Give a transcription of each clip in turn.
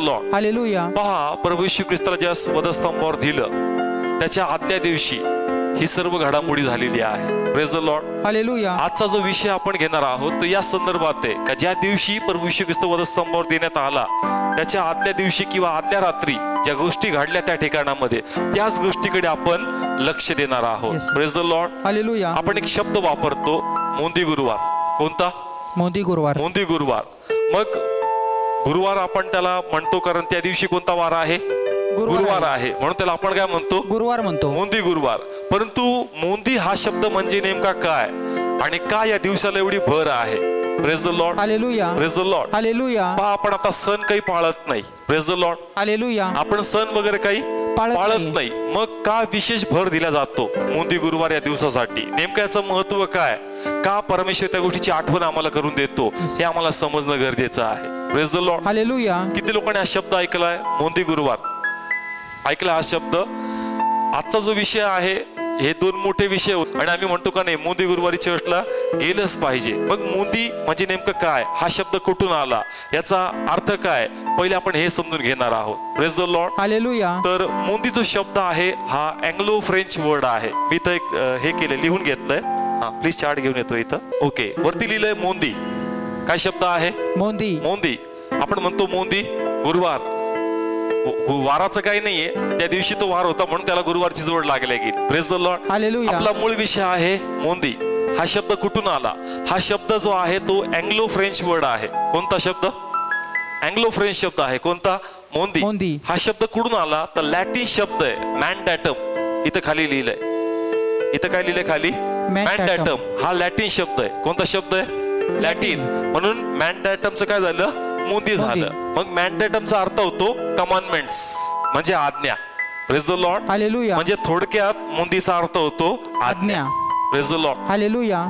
Lord. Hallelujah. पहा, प्रभू येशू ख्रिस्ताला ज्या वधस्तंभावर दिलं त्याच्या आदल्या दिवशी ही सर्व घडामोडी झालेली आहे. Praise the Lord. हालेलुया. आजचा जो विषय आपण घेणार आहोत तो या संदर्भात आहे का ज्या दिवशी प्रभू येशू ख्रिस्त वधस्तंभावर देण्यात आला त्याच्या आदल्या दिवशी किंवा आदल्या रात्री ज्या गोष्टी घडल्या त्या ठिकाणामध्ये त्याच गोष्टीकडे आपण लक्ष देणार आहोत. Yes. Praise the Lord. Hallelujah. आपण एक शब्द वापरतो, मोंदी गुरुवार. कोणता? मोदी गुरुवार. मोंदी गुरुवार. मग गुरुवार आपण त्याला म्हणतो कारण त्या दिवशी कोणता वार आहे? गुरुवार आहे, म्हणून त्याला आपण काय म्हणतो? गुरुवार म्हणतो. मोंदी गुरुवार. परंतु मोंदी हा शब्द म्हणजे नेमका काय आणि का या दिवसाला एवढी भर आहे? Praise the Lord. Hallelujah. Praise the Lord. Hallelujah. पहा, आपण आता सण काही पाळत नाही. Praise the Lord. हालेलुया. आपण सण वगैरे काही पाळत नाही. मग का विशेष भर दिला जातो मोंदी गुरुवार या दिवसासाठी? नेमकं याचं महत्व काय? का परमेश्वर त्या गोष्टीची आठवण आम्हाला करून देतो हे आम्हाला समजणं गरजेचं आहे. Praise the Lord. हालेलुया. किती लोकांनी हा शब्द ऐकलाय? मोंदी गुरुवार ऐकला हा शब्द? आजचा जो विषय आहे हे दोन मोठे विषय होते आणि आम्ही म्हणतो का नाही मोंदी गुरुवारी चर्चला गेलंच पाहिजे. मग मोंदी म्हणजे नेमकं काय? हा शब्द कुठून आला? याचा अर्थ काय? पहिले आपण हे समजून घेणार आहोत. Praise the Lord. हालेलुया. तर मोंदी जो शब्द आहे हा अँग्लो फ्रेंच वर्ड आहे. मी तर एक हे केलं, लिहून घेतलंय. हा, प्लीज चार्ट घेऊन येतो इथं. ओके, वरती लिहिलंय मोंदी. काय शब्द आहे? मोंदी. मोंदी. आपण म्हणतो मोंदी गुरुवार. वाराचं काही नाहीये, त्या दिवशी तो वार होता म्हणून त्याला गुरुवारची जोड लागली गेली. Praise the Lord. हालेलुया. आपला मूळ विषय आहे मोंदी. हा शब्द कुठून आला? हा शब्द जो आहे तो अँग्लो फ्रेंच वर्ड आहे. कोणता शब्द? अँग्लो फ्रेंच शब्द आहे. कोणता? मोंदी. मोंदी. हा शब्द कुठून आला? तर लॅटिन शब्द आहे मॅनडॅटम. इथं खाली लिहिलंय. इथं काय लिहिलंय खाली? मॅनडॅटम. हा लॅटिन शब्द आहे. कोणता शब्द आहे? लॅटिन. म्हणून मॅनडॅटमचं काय झालं? मोंदी झालं. मग मॅनडॅटमचा अर्थ होतो कमांडमेंट्स, म्हणजे आज्ञा. Praise the Lord. हालेलुया. म्हणजे थोडक्यात मोंदीचा अर्थ होतो आज्ञा. Praise the Lord. हालेलुया.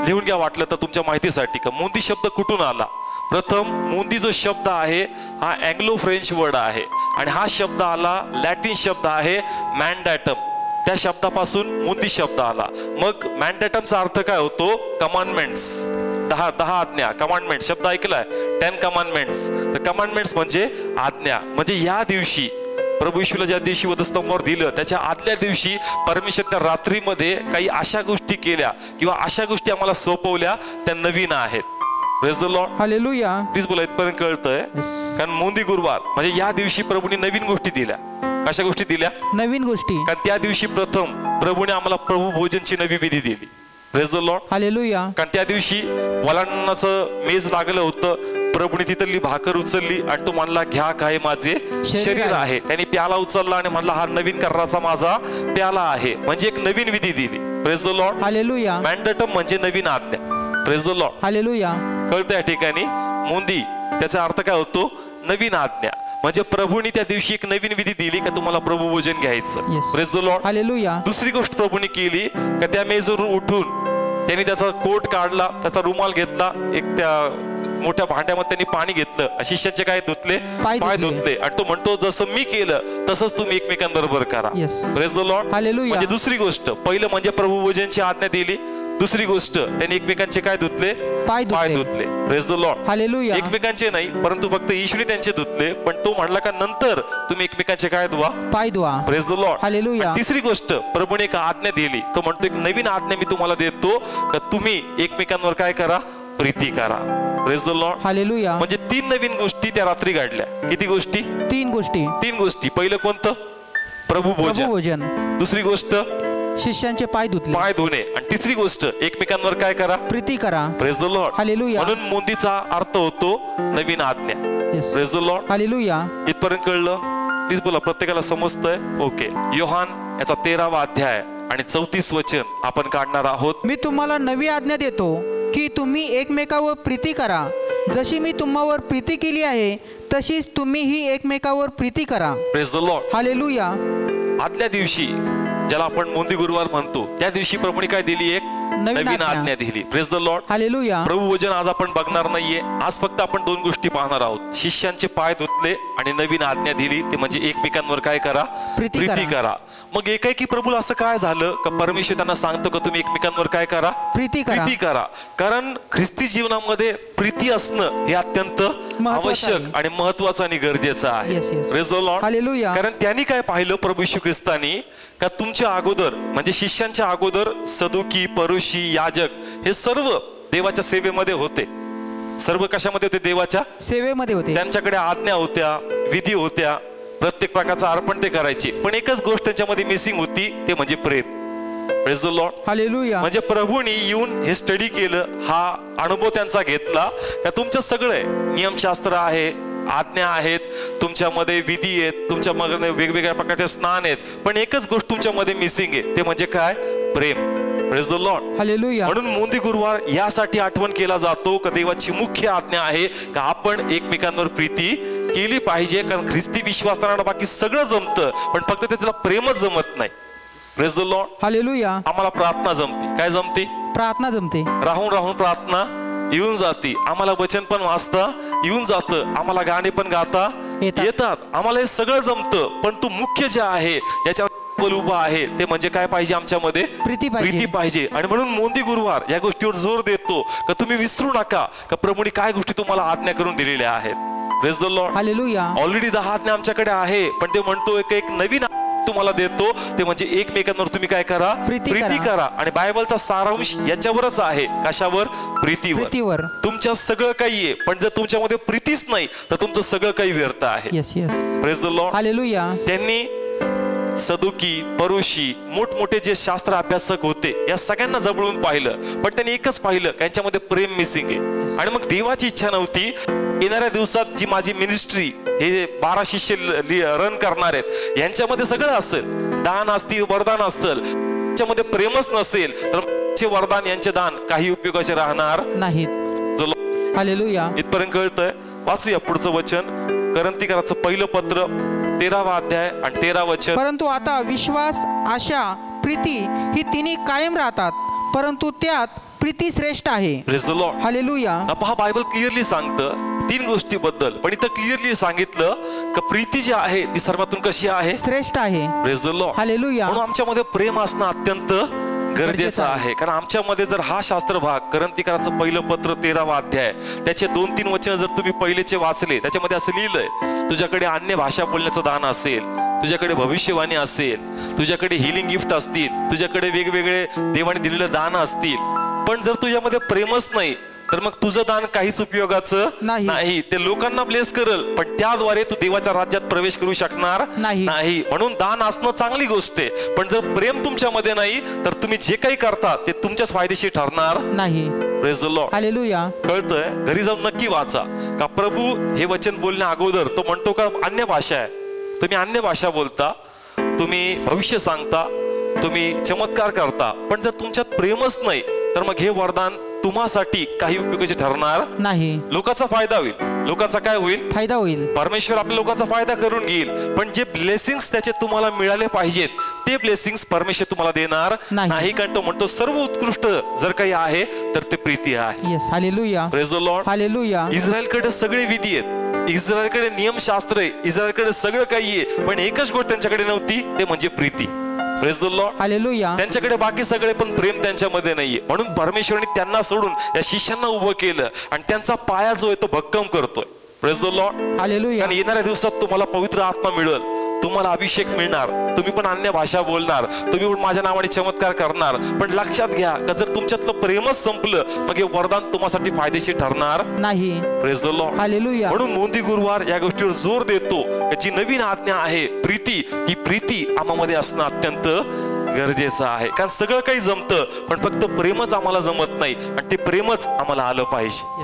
लिहून घ्या वाटलं तर तुमच्या माहितीसाठी का मोंदी शब्द कुठून आला. प्रथम मोंदी जो शब्द आहे हा अँग्लो फ्रेंच वर्ड आहे आणि हा शब्द आला, लॅटिन शब्द आहे मॅनडॅटम. त्या शब्दापासून मोंदी शब्द आला. मग मॅनडॅटमचा अर्थ काय होतो? कमांडमेंट्स. 10 आज्ञा. कमांडमेंट शब्द ऐकलाय? 10 कमांडमेंट्स. तर कमांडमेंट्स म्हणजे आज्ञा. म्हणजे या दिवशी प्रभू येशूला ज्या दिवशी वधस्तंभावर दिलं त्याच्या आदल्या दिवशी परमेश्वर त्या रात्रीमध्ये काही अशा गोष्टी केल्या किंवा अशा गोष्टी आम्हाला सोपवल्या त्या नवीन आहेत. Praise the Lord. Hallelujah. Please बोला, इथपर्यंत कळतंय? कारण मोंदी गुरुवार म्हणजे या दिवशी प्रभूने नवीन गोष्टी दिल्या. कशा गोष्टी दिल्या? नवीन गोष्टी. कारण त्या दिवशी प्रथम प्रभूने आम्हाला प्रभू भोजनची नवी विधी दिली. Praise the Lord. हालेलुया. कारण त्या दिवशी वलांनाचं मेज लागलं होतं. प्रभूने तिथली भाकर उचलली आणि तो म्हणला, घ्या काय माझे शरीर आहे. त्यांनी प्याला उचलला आणि म्हणला, हा नवीन कराराचा माझा प्याला आहे. म्हणजे एक नवीन विधी दिली. Praise the Lord. हालेलुया. मॅनडॅटम म्हणजे नवीन आज्ञा. Praise the Lord. हालेलुया. कळतं या ठिकाणी? मोंदी त्याचा अर्थ काय होतो? नवीन आज्ञा. म्हणजे प्रभूने त्या दिवशी एक नवीन विधी दिली का तुम्हाला प्रभू भोजन घ्यायचं. Praise the Lord. हालेलुया. दुसरी गोष्ट प्रभूने केली का त्या मेजवरून उठून त्यांनी त्याचा कोट काढला, त्याचा रुमाल घेतला, एक त्या मोठ्या भांड्यामध्ये त्यांनी पाणी घेतलं, शिष्याचे काय धुतले? पाय धुतले. आणि तो म्हणतो जसं मी केलं तसंच तुम्ही एकमेकांबरोबर करा. Praise the Lord. हालेलुया. म्हणजे दुसरी गोष्ट, पहिलं म्हणजे प्रभू भोजनची आज्ञा दिली. दुसरी गोष्ट त्यांनी एकमेकांचे काय धुतले? पाय धुतले. Praise the Lord. हालेलुया. एकमेकांचे नाही परंतु फक्त येशूने त्यांचे धुतले. पण तो म्हणला का नंतर तुम्ही एकमेकांचे काय धुवा? पाय धुवा. Praise the Lord. हालेलुया. तिसरी गोष्ट प्रभूने एक आज्ञा दिली. तो म्हणतो एक नवीन आज्ञा मी तुम्हाला देतो का तुम्ही एकमेकांवर काय करा? प्रीती करा. Praise the Lord. हालेलुया. म्हणजे 3 नवीन गोष्टी त्या रात्री घडल्या. किती गोष्टी? 3 गोष्टी. 3 गोष्टी. पहिलं कोणतं? प्रभू भोजन. दुसरी गोष्ट शिष्यांचे पाय धुतले. पाय धुणे. आणि तिसरी गोष्ट एकमेकांवर काय करा? प्रीती करा. Praise the Lord. हालेलुया. म्हणून मोंदीचा अर्थ होतो नवीन आज्ञा. Praise the Lord. हालेलुया. इथपर्यंत कळलं? प्लीज बोला, प्रत्येकाला समजतंय? ओके. योहान याचा 13वा अध्याय आणि 34 वचन आपण काढणार आहोत. मी तुम्हाला नवी आज्ञा देतो की तुम्ही एकमेकावर प्रीती करा. जशी मी तुम्हावर प्रीती केली आहे तशीच तुम्हीही एकमेकावर प्रीती करा. Praise the Lord. हालेलुया. आदल्या दिवशी ज्याला आपण मोंदी गुरुवार म्हणतो त्या दिवशी प्रभूने काय दिली? एक नवीन आज्ञा दिली. Praise the Lord. हालेलुया. प्रभू वचन आज आपण बघणार नाहीये. आज फक्त आपण 2 गोष्टी पाहणार आहोत. शिष्यांचे पाय धुतले आणि नवीन आज्ञा दिली ते म्हणजे एकमेकांवर काय करा? प्रीती करा. मग एकाएकी प्रभूला असं काय झालं का परमेश्वर त्यांना सांगतो का तुम्ही एकमेकांवर काय करा? प्रीती करा. कारण ख्रिस्ती जीवनामध्ये प्रीती असणं हे अत्यंत महत्त्वाचं आवश्यक आहे. आणि महत्वाचं आणि गरजेचं आहे. Yes, yes. Praise the Lord. Hallelujah. कारण त्यांनी काय पाहिलं प्रभू येशू ख्रिस्तानी का तुमच्या अगोदर म्हणजे शिष्यांच्या अगोदर सदुकी, परुषी, याजक हे सर्व देवाच्या सेवेमध्ये होते. सर्व कशामध्ये होते? देवाच्या सेवेमध्ये होते. त्यांच्याकडे आज्ञा होत्या, विधी होत्या, प्रत्येक प्रकारचं अर्पण ते करायचे. पण एकच गोष्ट त्यांच्यामध्ये मिसिंग होती, ते म्हणजे प्रेम. Praise the Lord. हालेलुया. म्हणजे प्रभूंनी येऊन हे स्टडी केलं, हा अनुभव त्यांचा घेतला का तुमचं सगळं नियमशास्त्र आहे, आज्ञा आहेत, तुमच्यामध्ये विधी आहेत, तुमच्यामध्ये वेगवेगळ्या प्रकारचे स्नान आहेत, पण एकच गोष्ट तुमच्यामध्ये मिसिंग आहे, ते म्हणजे काय? प्रेम. Praise the Lord. हालेलुया. म्हणून मोंदी गुरुवार यासाठी आठवण केला जातो का देवाची मुख्य आज्ञा आहे का आपण एकमेकांवर प्रीती केली पाहिजे. कारण ख्रिस्ती विश्वासाला बाकी सगळं जमतं, पण फक्त त्याला प्रेमच जमत नाही. Praise the Lord. हालेलुया. आम्हाला प्रार्थना जमते. काय जमते? प्रार्थना जमते. राहून राहून प्रार्थना येऊन जाते. आम्हाला वचन पण वाचता येऊन जातं, आम्हाला गाणे पण गाता येतात, आम्हाला हे सगळं जमतं. पण तू मुख्य जे आहे याच्या उभा आहे ते म्हणजे काय पाहिजे? आमच्यामध्ये प्रीती पाहिजे. आणि म्हणून मोंदी गुरुवार या गोष्टीवर जोर देतो का तुम्ही विसरू नका का प्रभूने काय गोष्टी तुम्हाला आज्ञा करून दिलेल्या आहेत. Praise the Lord. Hallelujah. Already 10 आज्ञा आमच्याकडे आहे, पण ते म्हणतो एक नवीन तुम्हाला देतो, ते म्हणजे एकमेकांवर तुम्ही काय करा? प्रीती करा. आणि बायबलचा सारांश याच्यावरच आहे. कशावर? प्रीतीवर. तुमच्या सगळं काही आहे, पण जर तुमच्यामध्ये प्रीतीच नाही तर तुमचं सगळं काही व्यर्थ आहे. Yes yes. Praise the Lord. Hallelujah. त्यांनी सदुकी, परुषी, मोठमोठे जे शास्त्र अभ्यासक होते या सगळ्यांना जवळून पाहिलं, पण त्यांनी एकच पाहिलं त्यांच्यामध्ये प्रेम मिसिंग आहे. आणि मग देवाची इच्छा नव्हती येणाऱ्या दिवसात जी माझी मिनिस्ट्री हे 12 शिष्य रन करणार आहेत यांच्यामध्ये सगळं असेल, दान असतील, वरदान असेल, त्याच्यामध्ये प्रेमच नसेल तर वरदान यांचे दान काही उपयोगाचे राहणार नाहीत. हालेलुया. इथपर्यंत कळतंय? वाचूया पुढचं वचन, करंथीकराचं पहिलं पत्र 13वा अध्याय आणि 13 वचन. परंतु आता विश्वास, आशा, प्रीती ही तिन्ही कायम राहतात, परंतु त्यात प्रीती श्रेष्ठ आहे. Praise the Lord. हालेलुया. पहा बायबल क्लिअरली सांगतं 3 गोष्टीबद्दल, पण इथं क्लिअरली सांगितलं की प्रीती जी आहे ती सर्वातून कशी आहे? श्रेष्ठ आहे. Praise the Lord. हालेलुया. म्हणून आमच्यामध्ये प्रेम असणं अत्यंत गरजेचं आहे. कारण आमच्यामध्ये जर हा शास्त्र भाग करंथीकराचं पहिलं पत्र 13वा अध्याय त्याचे 2-3 वचन जर तुम्ही पहिलेचे वाचले, त्याच्यामध्ये असं लिहिलंय, तुझ्याकडे अन्य भाषा बोलण्याचं दान असेल, तुझ्याकडे भविष्यवाणी असेल, तुझ्याकडे हिलिंग गिफ्ट असतील, तुझ्याकडे वेगवेगळे देवाने दिलेले दान असतील, पण जर तुझ्यामध्ये प्रेमच नाही तर मग तुझं दान काहीच उपयोगाचं नाही. ते लोकांना ब्लेस करल, पण त्याद्वारे तू देवाच्या राज्यात प्रवेश करू शकणार नाही. म्हणून दान असणं चांगली गोष्ट आहे, पण जर प्रेम तुमच्यामध्ये नाही तर तुम्ही जे काही करता ते तुमच्याच फायदेशीर ठरणार नाही. Praise the Lord. हालेलुया. कळतंय? घरी जाऊन नक्की वाचा का प्रभू हे वचन बोलण्या अगोदर तो म्हणतो का अन्य भाषा आहे, तुम्ही अन्य भाषा बोलता, तुम्ही भविष्य सांगता, तुम्ही चमत्कार करता, पण जर तुमच्यात प्रेमच नाही तर मग हे वरदान तुम्हासाठी काही उपयोगाचे ठरणार नाही. लोकांचा फायदा होईल, लोकांचा काय होईल? फायदा होईल. परमेश्वर आपल्या लोकांचा फायदा करून घेईल, पण जे ब्लेसिंग्स त्याचे तुम्हाला मिळाले पाहिजेत ते ब्लेसिंग्स परमेश्वर तुम्हाला देणार नाही. कारण तो म्हणतो सर्व उत्कृष्ट जर काही आहे तर ते प्रीती आहे. Yes. Hallelujah. Praise the Lord. Hallelujah. इस्रायलकडे सगळे विधी आहेत, इस्रायलकडे नियमशास्त्र आहे, इस्रायलकडे सगळं काही आहे, पण एकच गोष्ट त्यांच्याकडे नव्हती, ते म्हणजे Preeti. Praise the Lord. Hallelujah. त्यांच्याकडे बाकी सगळे पण प्रेम त्यांच्यामध्ये नाहीये. म्हणून परमेश्वराने त्यांना सोडून या शिष्यांना उभं केलं आणि त्यांचा पाया जो आहे तो भक्कम करतोय. Praise the Lord. हालेलुया. आणि येणाऱ्या दिवसात तुम्हाला पवित्र आत्मा मिळेल, तुम्हाला अभिषेक मिळणार, तुम्ही पण अन्य भाषा बोलणार, तुम्ही पण माझ्या नावाने चमत्कार करणार, पण लक्षात घ्या का जर तुमच्यातलं प्रेमच संपलं मग हे वरदान तुम्हासाठी फायदेशीर ठरणार नाही. Praise the Lord. हालेलुया. म्हणून मोंदी गुरुवार या गोष्टीवर जोर देतो की जी नवीन आज्ञा आहे प्रीती, ही प्रीती आम्हामध्ये असणं अत्यंत गरजेचं आहे. कारण सगळं काही जमतं, पण फक्त प्रेमच आम्हाला जमत नाही आणि ते प्रेमच आम्हाला आलं पाहिजे.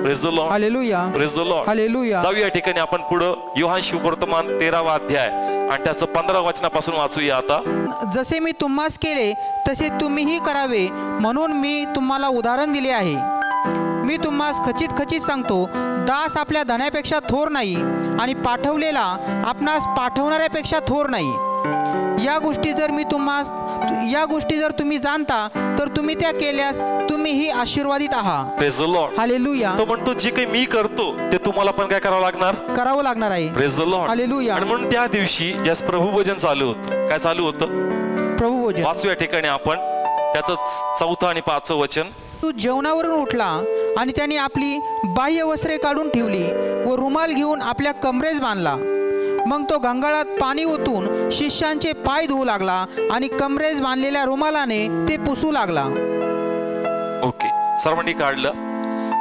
Praise the Lord. Hallelujah. Praise the Lord. Hallelujah. जाऊया या ठिकाणी आपण पुढे योहान शुभवर्तमान 13वा अध्याय आणि त्याचं 15 वचनापासून वाचूया. आता जसे मी तुम्हास केले तसे तुम्हीही करावे म्हणून मी तुम्हाला उदाहरण दिले आहे. मी तुम्हास खचित खचित सांगतो, दास आपल्या धण्यापेक्षा थोर नाही आणि पाठवलेला आपणास पाठवणाऱ्यापेक्षा थोर नाही. या गोष्टी जर तुम्ही जाणता तर तुम्ही त्या केल्यास तुम्हीही आशीर्वादित आहात. Praise the Lord. हालेलुया. तो म्हणतो जे काही मी करतो ते तुम्हाला पण काय करावं लागणार आहे. Praise the Lord. हालेलुया. आणि म्हणून त्या दिवशी यास प्रभू भजन चालू होतं. काय चालू होतं? प्रभू भजन. वाचू या ठिकाणी आपण त्याचं 4 आणि 5 वचन. तू जेवणावरून उठला आणि त्याने आपली बाह्य वस्त्रे काढून ठेवली व रुमाल घेऊन आपल्या कमरेस बांधला. मग तो गंगाळात पाणी ओतून शिष्यांचे पाय धुवू लागला आणि कमरेस बांधलेल्या रुमालाने ते पुसू लागला. ओके, सर्वांनी काढलं.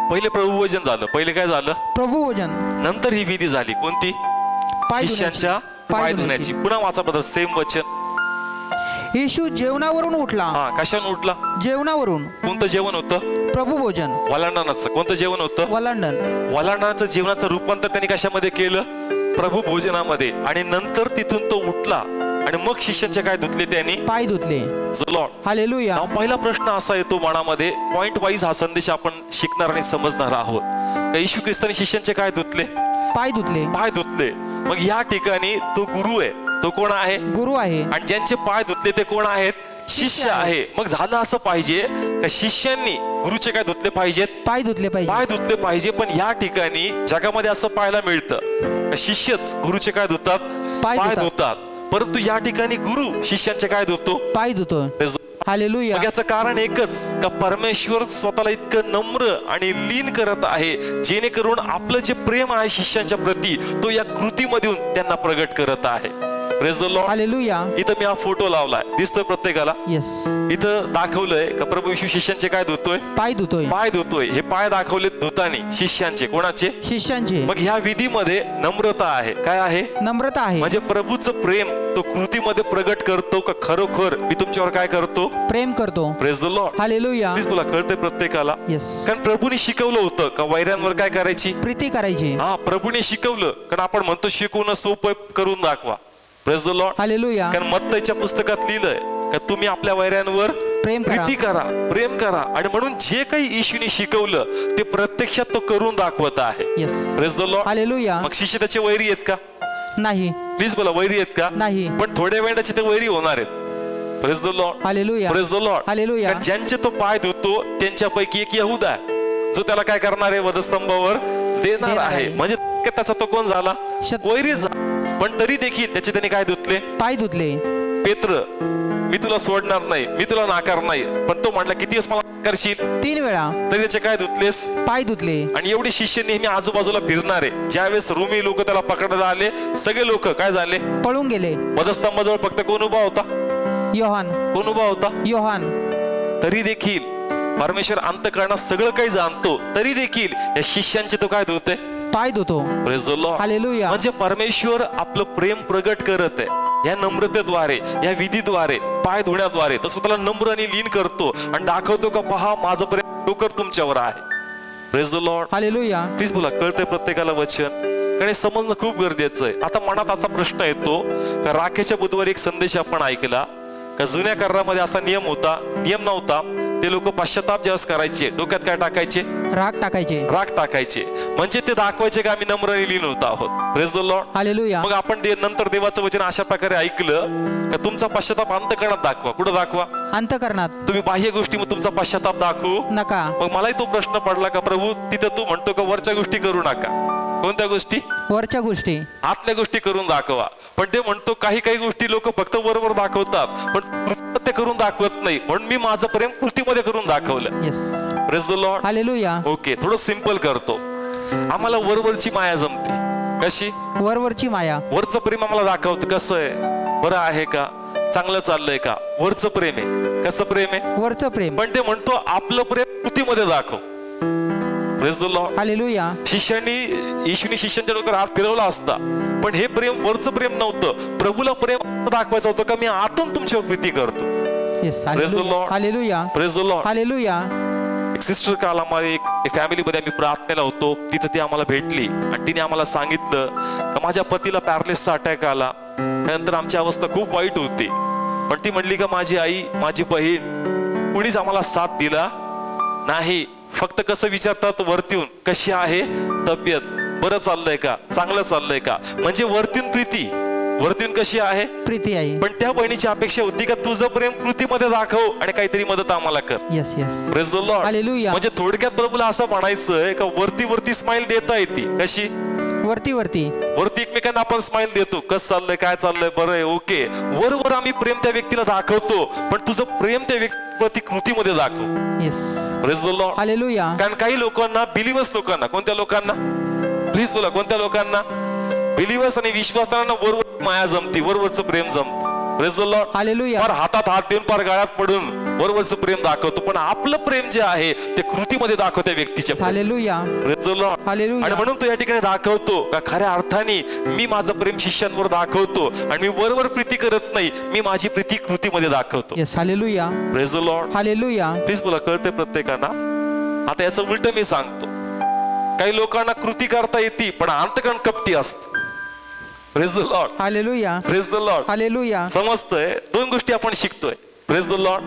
पहिले प्रभुभोजन झालं. पहिले काय झालं? प्रभुभोजन. नंतर ही विधी झाली कोणती? पाय शिष्यांच्या पाय पाय धुण्याची. धुण्याची. पुन्हा वाचा बद्दल सेम वचन. येशू जेवणावरून उठला. हा, कशाने उठला? जेवणावरून. कोणतं जेवण होतं? प्रभुभोजन. वलांडणाचं. कोणतं जेवण होतं? वलांडण. वलांडणाचं जेवणाचं रूपांतर त्यांनी कशामध्ये केलं? प्रभू भोजनामध्ये. आणि नंतर तिथून तो उठला आणि मग शिष्यांचे काय धुतले त्यांनी? पाय धुतले. लॉर्ड. हालेलुया. पहिला प्रश्न असा येतो मनामध्ये, पॉइंट वाईज हा संदेश आपण शिकणार आणि समजणार आहोत. का येशू ख्रिस्ताने शिष्यांचे काय धुतले? पाय धुतले. पाय धुतले. मग या ठिकाणी तो गुरु आहे. तो कोण आहे? गुरु आहे. आणि ज्यांचे पाय धुतले ते कोण आहेत? शिष्य आहे. मग झालं असं पाहिजे का शिष्यांनी गुरुचे काय धुतले पाहिजेत? पाय धुतले पाहिजे. पाय धुतले पाहिजे. पण या ठिकाणी जगामध्ये असं पाहायला मिळतं का शिष्यच गुरुचे काय धुतात? पाय पाय धुतात. धुतात. परंतु या ठिकाणी गुरु शिष्यांचे काय धुतो? पाय धुतो. हालेलुया. मग याचं कारण एकच का परमेश्वर स्वतःला इतकं नम्र आणि लीन करत आहे जेणेकरून आपलं जे प्रेम आहे शिष्यांच्या प्रती तो या कृतीमधून त्यांना प्रगट करत आहे. Praise the Lord. हालेलुया. इथं मी हा फोटो लावलाय, दिसतोय प्रत्येकाला? येस. इथं दाखवलंय का प्रभू येशू शिष्यांचे काय धुतोय? पाय धुतोय. पाय धुतोय. हे पाय दाखवले धुतानी शिष्यांचे. कोणाचे? शिष्यांचे. मग ह्या विधीमध्ये नम्रता आहे. काय आहे? नम्रता आहे. म्हणजे प्रभूचं प्रेम तो कृतीमध्ये प्रगट करतो का खरोखर मी तुमच्यावर काय करतो? प्रेम करतो. Praise the Lord. Hallelujah. Please बोला, कळतंय प्रत्येकाला? येस. कारण प्रभूने शिकवलं होतं का वैऱ्यांवर काय करायची? प्रीती करायची. हा, प्रभूने शिकवलं. कारण आपण म्हणतो शिकवणं सोपं करून दाखवा. Praise the Lord. हालेलुया. कारण मत्तईच्या पुस्तकात लिहिलंय का तुम्ही आपल्या वैऱ्यांवर प्रेम करा. प्रीती करा, प्रेम करा. आणि म्हणून जे काही येशूने शिकवलं ते प्रत्यक्षात तो करून दाखवत आहे. Yes. Praise the Lord. Hallelujah. मग शिष्य त्याचे वैरी आहेत का? नाही. प्लीज बोला, वैरी आहेत का? नाही. पण थोड्या वेळाचे ते वैरी होणार आहेत. Praise the Lord. Hallelujah. Praise the Lord. Hallelujah. कारण ज्यांचे तो पाय धुतो त्यांच्यापैकी एक यहूदा आहे जो त्याला काय करणार आहे? वधस्तंभावर देणार आहे. म्हणजे त्याचा तो कोण झाला? वैरी झाला. पण तरी देखील त्याचे त्याने काय धुतले? पाय धुतले. पेत्र, मी तुला सोडणार नाही, मी तुला नाकार नाही. पण तो म्हटला किती वेळेस मला करशील? 3 वेळा. तरी त्याचे काय धुतलेस? पाय धुतले. आणि एवढे शिष्य नेहमी आजूबाजूला फिरणार आहे. ज्यावेळेस रोमी लोक त्याला पकडायला आले सगळे लोक काय झाले? पळून गेले. वधस्तंभाजवळ फक्त कोण उभा होता? योहान. कोण उभा होता? योहान. तरी देखील परमेश्वर अंतःकरणात सगळं काही जाणतो. तरी देखील या शिष्यांचे तो काय धुते? पाय धुतो. Praise the Lord. हालेलुया. म्हणजे परमेश्वर आपलं प्रेम प्रगट करत आहे या नम्रतेद्वारे, या विधीद्वारे, पाय धुण्याद्वारे. तो स्वतःला नम्र आणि लीन करतो आणि दाखवतो का पहा माझं प्रेम खरोखर तुमच्यावर आहे. Praise the Lord. Hallelujah. Please बोला, कळतंय प्रत्येकाला वचन? कारण हे समजणं खूप गरजेचं आहे. आता मनात असा प्रश्न येतो का राखेच्या बुधवारी एक संदेश आपण ऐकला का जुन्या करारामध्ये असा नियम नव्हता. ते लोक पश्चाताप ज्यावेळेस करायचे डोक्यात काय टाकायचे? राग टाकायचे. राग टाकायचे. म्हणजे ते दाखवायचे का आम्ही नम्र आणि लीन होत आहोत. Praise the Lord. हालेलुया. मग आपण नंतर देवाचं वचन अशा प्रकारे ऐकलं का तुमचा पश्चाताप अंतःकरणात दाखवा. कुठं दाखवा? अंतःकरणात. तुम्ही बाह्य गोष्टी मग तुमचा पश्चाताप दाखवू नका. मग मलाही तो प्रश्न पडला का प्रभू तिथं तू म्हणतो का वरच्या गोष्टी करू नका? कोणत्या गोष्टी? वरच्या गोष्टी. आतल्या गोष्टी करून दाखवा. पण ते म्हणतो काही गोष्टी लोक फक्त वरवर दाखवतात पण कृतीत ते करून दाखवत नाही. म्हणून मी माझं प्रेम कृतीमध्ये करून दाखवलं. Yes. Praise the Lord. Hallelujah. Okay, थोडं सिंपल करतो. आम्हाला वरवरची माया जमते. कशी? वरवरची माया. वरचं प्रेम आम्हाला दाखवतं. कसं आहे? बरं आहे का? चांगलं चाललंय का? वरचं प्रेम आहे. कसं प्रेम आहे? वरचं प्रेम. पण ते म्हणतो आपलं प्रेम कृतीमध्ये दाखव. Praise the Lord. हालेलुया. येशूने शिष्यांच्या डोक्यावर हात फिरवला असता पण हे प्रेम वरचं प्रेम नव्हतं. प्रभूला प्रेम दाखवायचं होतं का मी आतून तुमच्यावर प्रीती करतो. Yes. Praise the Lord. Hallelujah. Praise the Lord. Hallelujah. एक सिस्टर काल आम्हाला एक फॅमिलीमध्ये आम्ही प्रार्थनेला होतो. तिथं ती आम्हाला भेटली आणि तिने आम्हाला सांगितलं का माझ्या पतीला पॅरालिसिसचा अटॅक आला. त्यानंतर आमची अवस्था खूप वाईट होती. पण ती म्हणली का माझी आई, माझी बहीण कुणीच आम्हाला साथ दिला नाही. फक्त कसं विचारतात वरतीहून कशी आहे तब्येत, बरं चाललंय का, चांगलं चाललंय का. म्हणजे वरतीहून प्रीती, वरतीहून कशी आहे प्रीती आहे. पण त्या बहिणीची अपेक्षा होती का तुझं प्रेम कृतीमध्ये दाखव आणि काहीतरी मदत आम्हाला कर. Yes. Yes. Praise the Lord. Hallelujah. म्हणजे थोडक्यात प्रभूला असं म्हणायचंय का वरती स्माइल देता येते. कशी? वरती एकमेकांना आपण स्माइल देतो. कसं चाललंय, काय चाललंय, बरं आहे, ओके. वर आम्ही प्रेम त्या व्यक्तीला दाखवतो पण तुझं प्रेम त्या व्यक्ती कृतीमध्ये दाखव. Yes. Praise the Lord. Hallelujah. कारण काही लोकांना, बिलिव्हर्स लोकांना, कोणत्या लोकांना? प्लीज बोला, कोणत्या लोकांना? बिलिव्हर्स आणि विश्वासांना वरवर माया जमती, वरवरचं प्रेम जमतं. Praise the Lord. हालेलुया. फार हातात हात देऊन फार गाळ्यात पडून वरवरचं प्रेम दाखवतो, पण आपलं प्रेम जे आहे ते कृतीमध्ये दाखवते व्यक्तीच्या. Hallelujah. Praise the Lord. Hallelujah. आणि म्हणून तो या ठिकाणी दाखवतो का खऱ्या अर्थाने मी माझं प्रेम शिष्यांवर दाखवतो आणि मी वरवर प्रीती करत नाही, मी माझी प्रीती कृतीमध्ये दाखवतो. Yes. Hallelujah. Praise the Lord. Hallelujah. Please बोला, कळते प्रत्येकांना? आता याचं उलट मी सांगतो, काही लोकांना कृती करता येते पण अंतकरण कपटी असत. Praise the Lord. Hallelujah. Praise the Lord. Hallelujah. समजतंय? दोन गोष्टी आपण शिकतोय. Praise the Lord.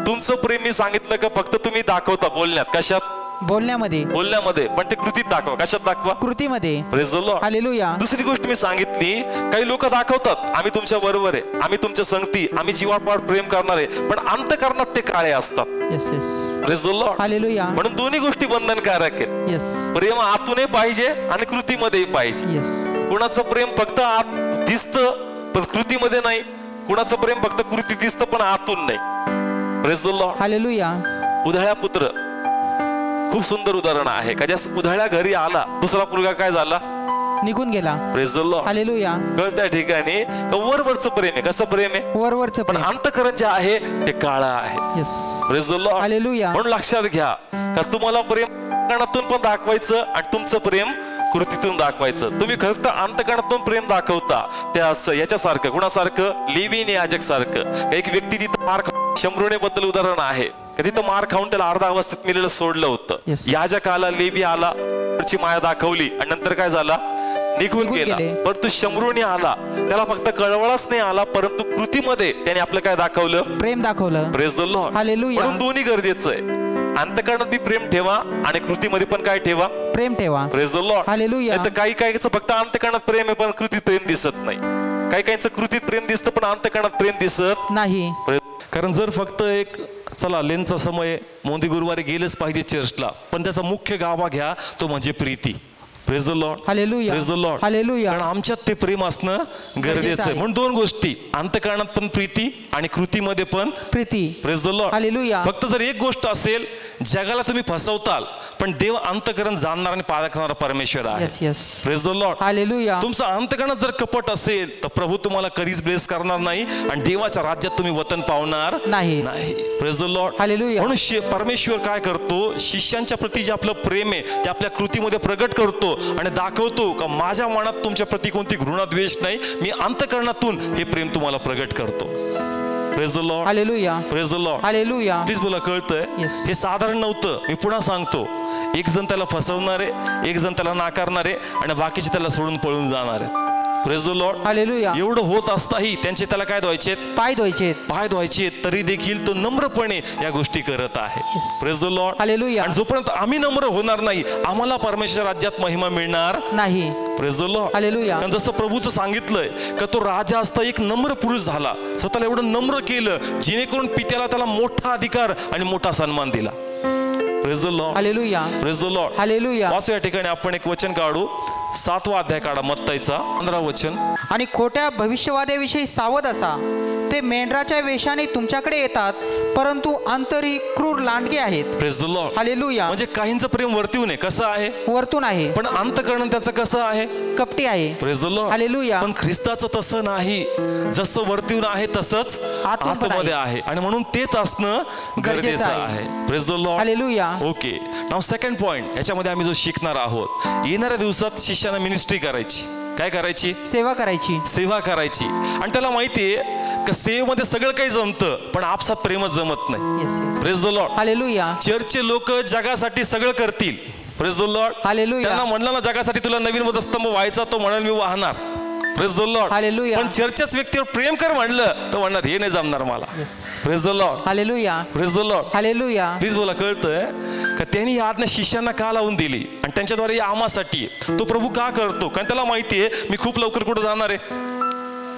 तुमचं प्रेम मी सांगितलं का फक्त तुम्ही दाखवता बोलण्यात, कशात? बोलण्यामध्ये. बोलण्यामध्ये, पण ते कृतीत दाखवा. कशात दाखवा? कृतीमध्ये. Praise the Lord. हालेलुया. दुसरी गोष्ट मी सांगितली, काही लोक दाखवतात आम्ही तुमच्या बरोबर आहे, आम्ही तुमच्या संगती, आम्ही जीवापाड प्रेम करणार आहे, पण अंतःकरणात ते काळे असतात. Yes yes. Praise the Lord. Hallelujah. म्हणून दोन्ही गोष्टी बंधनकारक आहेत. येस. प्रेम आतूनही पाहिजे आणि कृतीमध्येही पाहिजे. येस. कुणाचं प्रेम फक्त आत दिसतं पण कृतीमध्ये नाही, कुणाचं प्रेम फक्त कृती दिसतं पण आतून नाही. Praise the Lord. हालेलुया. उधाळ्या पुत्र खूप सुंदर उदाहरण आहे का, ज्या उधाळ्या घरी आला, दुसरा मुलगा काय झाला? निघून गेला. Praise the Lord. हालेलुया. त्या ठिकाणी वरवरचं प्रेम आहे. कसं प्रेम आहे? वरवरचं पण प्रेम. अंतःकरण जे आहे ते काळं आहे. Yes. Praise the Lord. Hallelujah. म्हणून लक्षात घ्या का तुम्हाला प्रेम अंतःकरणातून पण दाखवायचं आणि तुमचं प्रेम कृतीतून दाखवायचं. तुम्ही फक्त अंतःकरणातून प्रेम दाखवता त्या याच्यासारखं, कुणासारखं? लेवीने याजक सारखं. एक व्यक्ती तिथं मार शंभरुणे बद्दल उदाहरण आहे, तिथं मार खाऊन त्याला अर्धा अवस्थेत मेलेलं सोडलं होतं. Yes. याजक आला, लेवी आला, ची माया दाखवली आणि नंतर काय झाला? निघून गेला. परंतु शंभरुणी आला, त्याला फक्त कळवळाच नाही आला, परंतु कृतीमध्ये त्याने आपलं काय दाखवलं? प्रेम दाखवलं. Praise the Lord. हालेलुया. म्हणून दोन्ही गरजेचं आहे. अंतःकरणात प्रेम ठेवा आणि कृतीमध्ये पण काय ठेवा? प्रेम ठेवा. Praise the Lord. हालेलुया. नाहीतर काही काहीचं फक्त अंतःकरणात प्रेम आहे पण कृतीत प्रेम दिसत नाही. काही काहींचं कृतीत प्रेम दिसतं पण अंतःकरणात प्रेम दिसत नाही. कारण जर फक्त एक चला लेनचा समय, मोदी गुरुवारी गेलंच पाहिजे चर्चला, पण त्याचा मुख्य गाभा घ्या तो म्हणजे Preeti. Praise the Lord. Hallelujah. Praise the Lord. Hallelujah. कारण आमच्यात ते प्रेम असणं गरजेचं आहे. म्हणून दोन गोष्टी, अंतःकरणात पण प्रीती आणि कृतीमध्ये पण Preeti. Praise the Lord. Hallelujah. फक्त जर एक गोष्ट असेल, जगाला तुम्ही फसवताल पण देव अंतःकरण जाणणार आणि पारखणारा परमेश्वर आहे. Yes yes. Praise the Lord. Hallelujah. तुमचं अंतःकरणात जर कपट असेल तर प्रभू तुम्हाला कधीच ब्लेस करणार नाही आणि देवाच्या राज्यात तुम्ही वतन पावणार नाही. Praise the Lord. हालेलुया. म्हणून परमेश्वर काय करतो? शिष्यांच्या प्रती जे आपलं प्रेम आहे ते आपल्या कृतीमध्ये प्रगट करतो आणि दाखवतो का माझ्या मनात तुमच्या प्रती कोणती घृणा द्वेष नाही, मी अंतःकरणातून हे प्रेम तुम्हाला प्रगट करतो. Praise the Lord. Hallelujah. Praise the Lord. Hallelujah. Please बोला, कळतंय? Yes. हे साधारण नव्हतं. मी पुन्हा सांगतो, एक जण त्याला फसवणारे, एक जण त्याला नाकारणारे आणि बाकीचे त्याला सोडून पळून जाणारे. Praise the Lord. हालेलुया. एवढं होत असताही त्यांचे त्याला काय धुवायचे? पाय धुवायचे. पाय धुवायचे, तरी देखील तो नम्रपणे या गोष्टी करत आहे. Yes. Praise the Lord. Hallelujah. आणि जोपर्यंत आम्ही नम्र होणार नाही, आम्हाला परमेश्वर राज्यात महिमा मिळणार नाही. Praise the Lord. हालेलुया. कारण जसं प्रभूचं सांगितलंय का तो राजा असता एक नम्र पुरुष झाला, स्वतःला एवढं नम्र केलं जेणेकरून पित्याला त्याला मोठा अधिकार आणि मोठा सन्मान दिला. Praise the Lord. Hallelujah. Praise the Lord. Hallelujah. वाचू या ठिकाणी आपण एक वचन काढू, 7वा अध्याय काढा मत्ताईचा, 15 वचन. आणि खोट्या भविष्यवादाविषयी सावध असा. ते मेंढराच्या वेशाने तुमच्याकडे येतात, परंतु अंतरी क्रूर लांडगे आहेत. Praise the Lord. हालेलुया. म्हणजे काहींचं प्रेम वरतीहून आहे, कसं आहे? वरतून आहे, पण अंतःकरण त्याचं कसं आहे? कपटी आहे. Praise the Lord. हालेलुया. पण ख्रिस्ताचं तसं नाही, जसं वरतीहून आहे तसंच आतून पण आतमध्ये आहे आणि म्हणून तेच असणं गरजेचं आहे. Praise the Lord. Hallelujah. Okay, now second point याच्यामध्ये आम्ही जो शिकणार आहोत, येणाऱ्या दिवसात शिष्याने मिनिस्ट्री करायची. काय करायची? सेवा करायची. सेवा करायची. आणि त्याला माहितीये का सेवेमध्ये सगळं काही जमतं पण आपसात प्रेमच जमत नाही. Yes yes. Praise the Lord. Hallelujah. चर्चचे लोक जगासाठी सगळं करतील. Praise the Lord. हालेलुया. त्यांना म्हणलं ना जगासाठी तुला नवीन वधस्तंभ व्हायचा, तो म्हणाल मी वाहणार. Praise the Lord. हालेलुया. पण चर्चच्याच व्यक्तीवर प्रेम कर म्हणलं तर म्हणणार हे नाही जमणार मला. Praise the Lord. Hallelujah. Praise the Lord. Hallelujah. Please बोला, कळतंय का त्यांनी ही आज्ञा शिष्यांना का लावून दिली आणि त्यांच्याद्वारे या आमासाठी तो प्रभू का करतो? कारण त्याला माहितीये मी खूप लवकर कुठं जाणार आहे?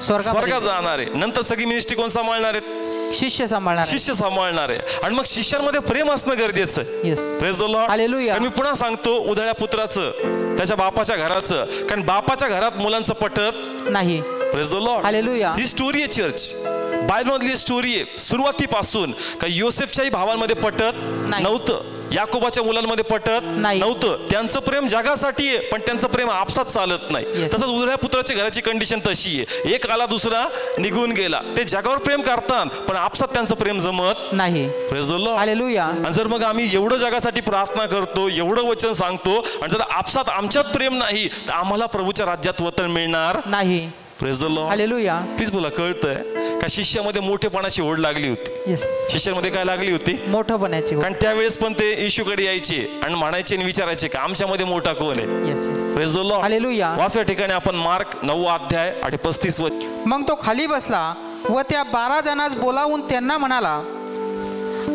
स्वर्गात जाणार आहे. नंतर सगळी मिनिस्ट्री कोण सांभाळणार आहेत? शिष्य सांभाळणार. शिष्य सांभाळणार आहे. आणि मग शिष्यांमध्ये प्रेम असणं गरजेचं आहे. Yes. Praise the Lord. Hallelujah. मी पुन्हा सांगतो, उधाळ्या पुत्राचं त्याच्या बापाच्या घराचं, कारण बापाच्या घरात मुलांचं पटत नाही. Praise the Lord. Hallelujah. He story आहे चर्च. बायबलमधली स्टोरी आहे सुरुवातीपासून. का योसेफच्याही भावांमध्ये पटत नाही. नव्हतं, याकोबाच्या मुलांमध्ये पटत नाही. नव्हतं. त्यांचं प्रेम जगासाठी आहे, पण त्यांचं प्रेम आपसात चालत नाही. Yes. तसंच उजळ्या पुत्राच्या घराची कंडिशन तशी आहे. एक आला दुसरा निघून गेला. ते जगावर प्रेम करतात, पण आपसात त्यांचं प्रेम जमत नाही. Praise the Lord. हालेलुया. आणि जर मग आम्ही एवढं जगासाठी प्रार्थना करतो, एवढं वचन सांगतो, आणि जर आपसात आमच्यात प्रेम नाही, तर आम्हाला प्रभूच्या राज्यात वतन मिळणार नाही. Praise the Lord. Hallelujah. Please बोला, कळतंय का शिष्यामध्ये मोठेपणाची ओढ लागली होती? येस. शिष्यामध्ये काय लागली होती? मोठं बनायची. कारण त्यावेळेस पण ते येशूकडे यायचे आणि म्हणायचे आणि विचारायचे का आमच्यामध्ये मोठा कोण आहे? Yes yes. Praise the Lord. Hallelujah. वाचव्या ठिकाणी आपण मार्क 9 अध्याय आणि 35 वचन. मग तो खाली बसला व त्या 12 जणांस बोलावून त्यांना म्हणाला,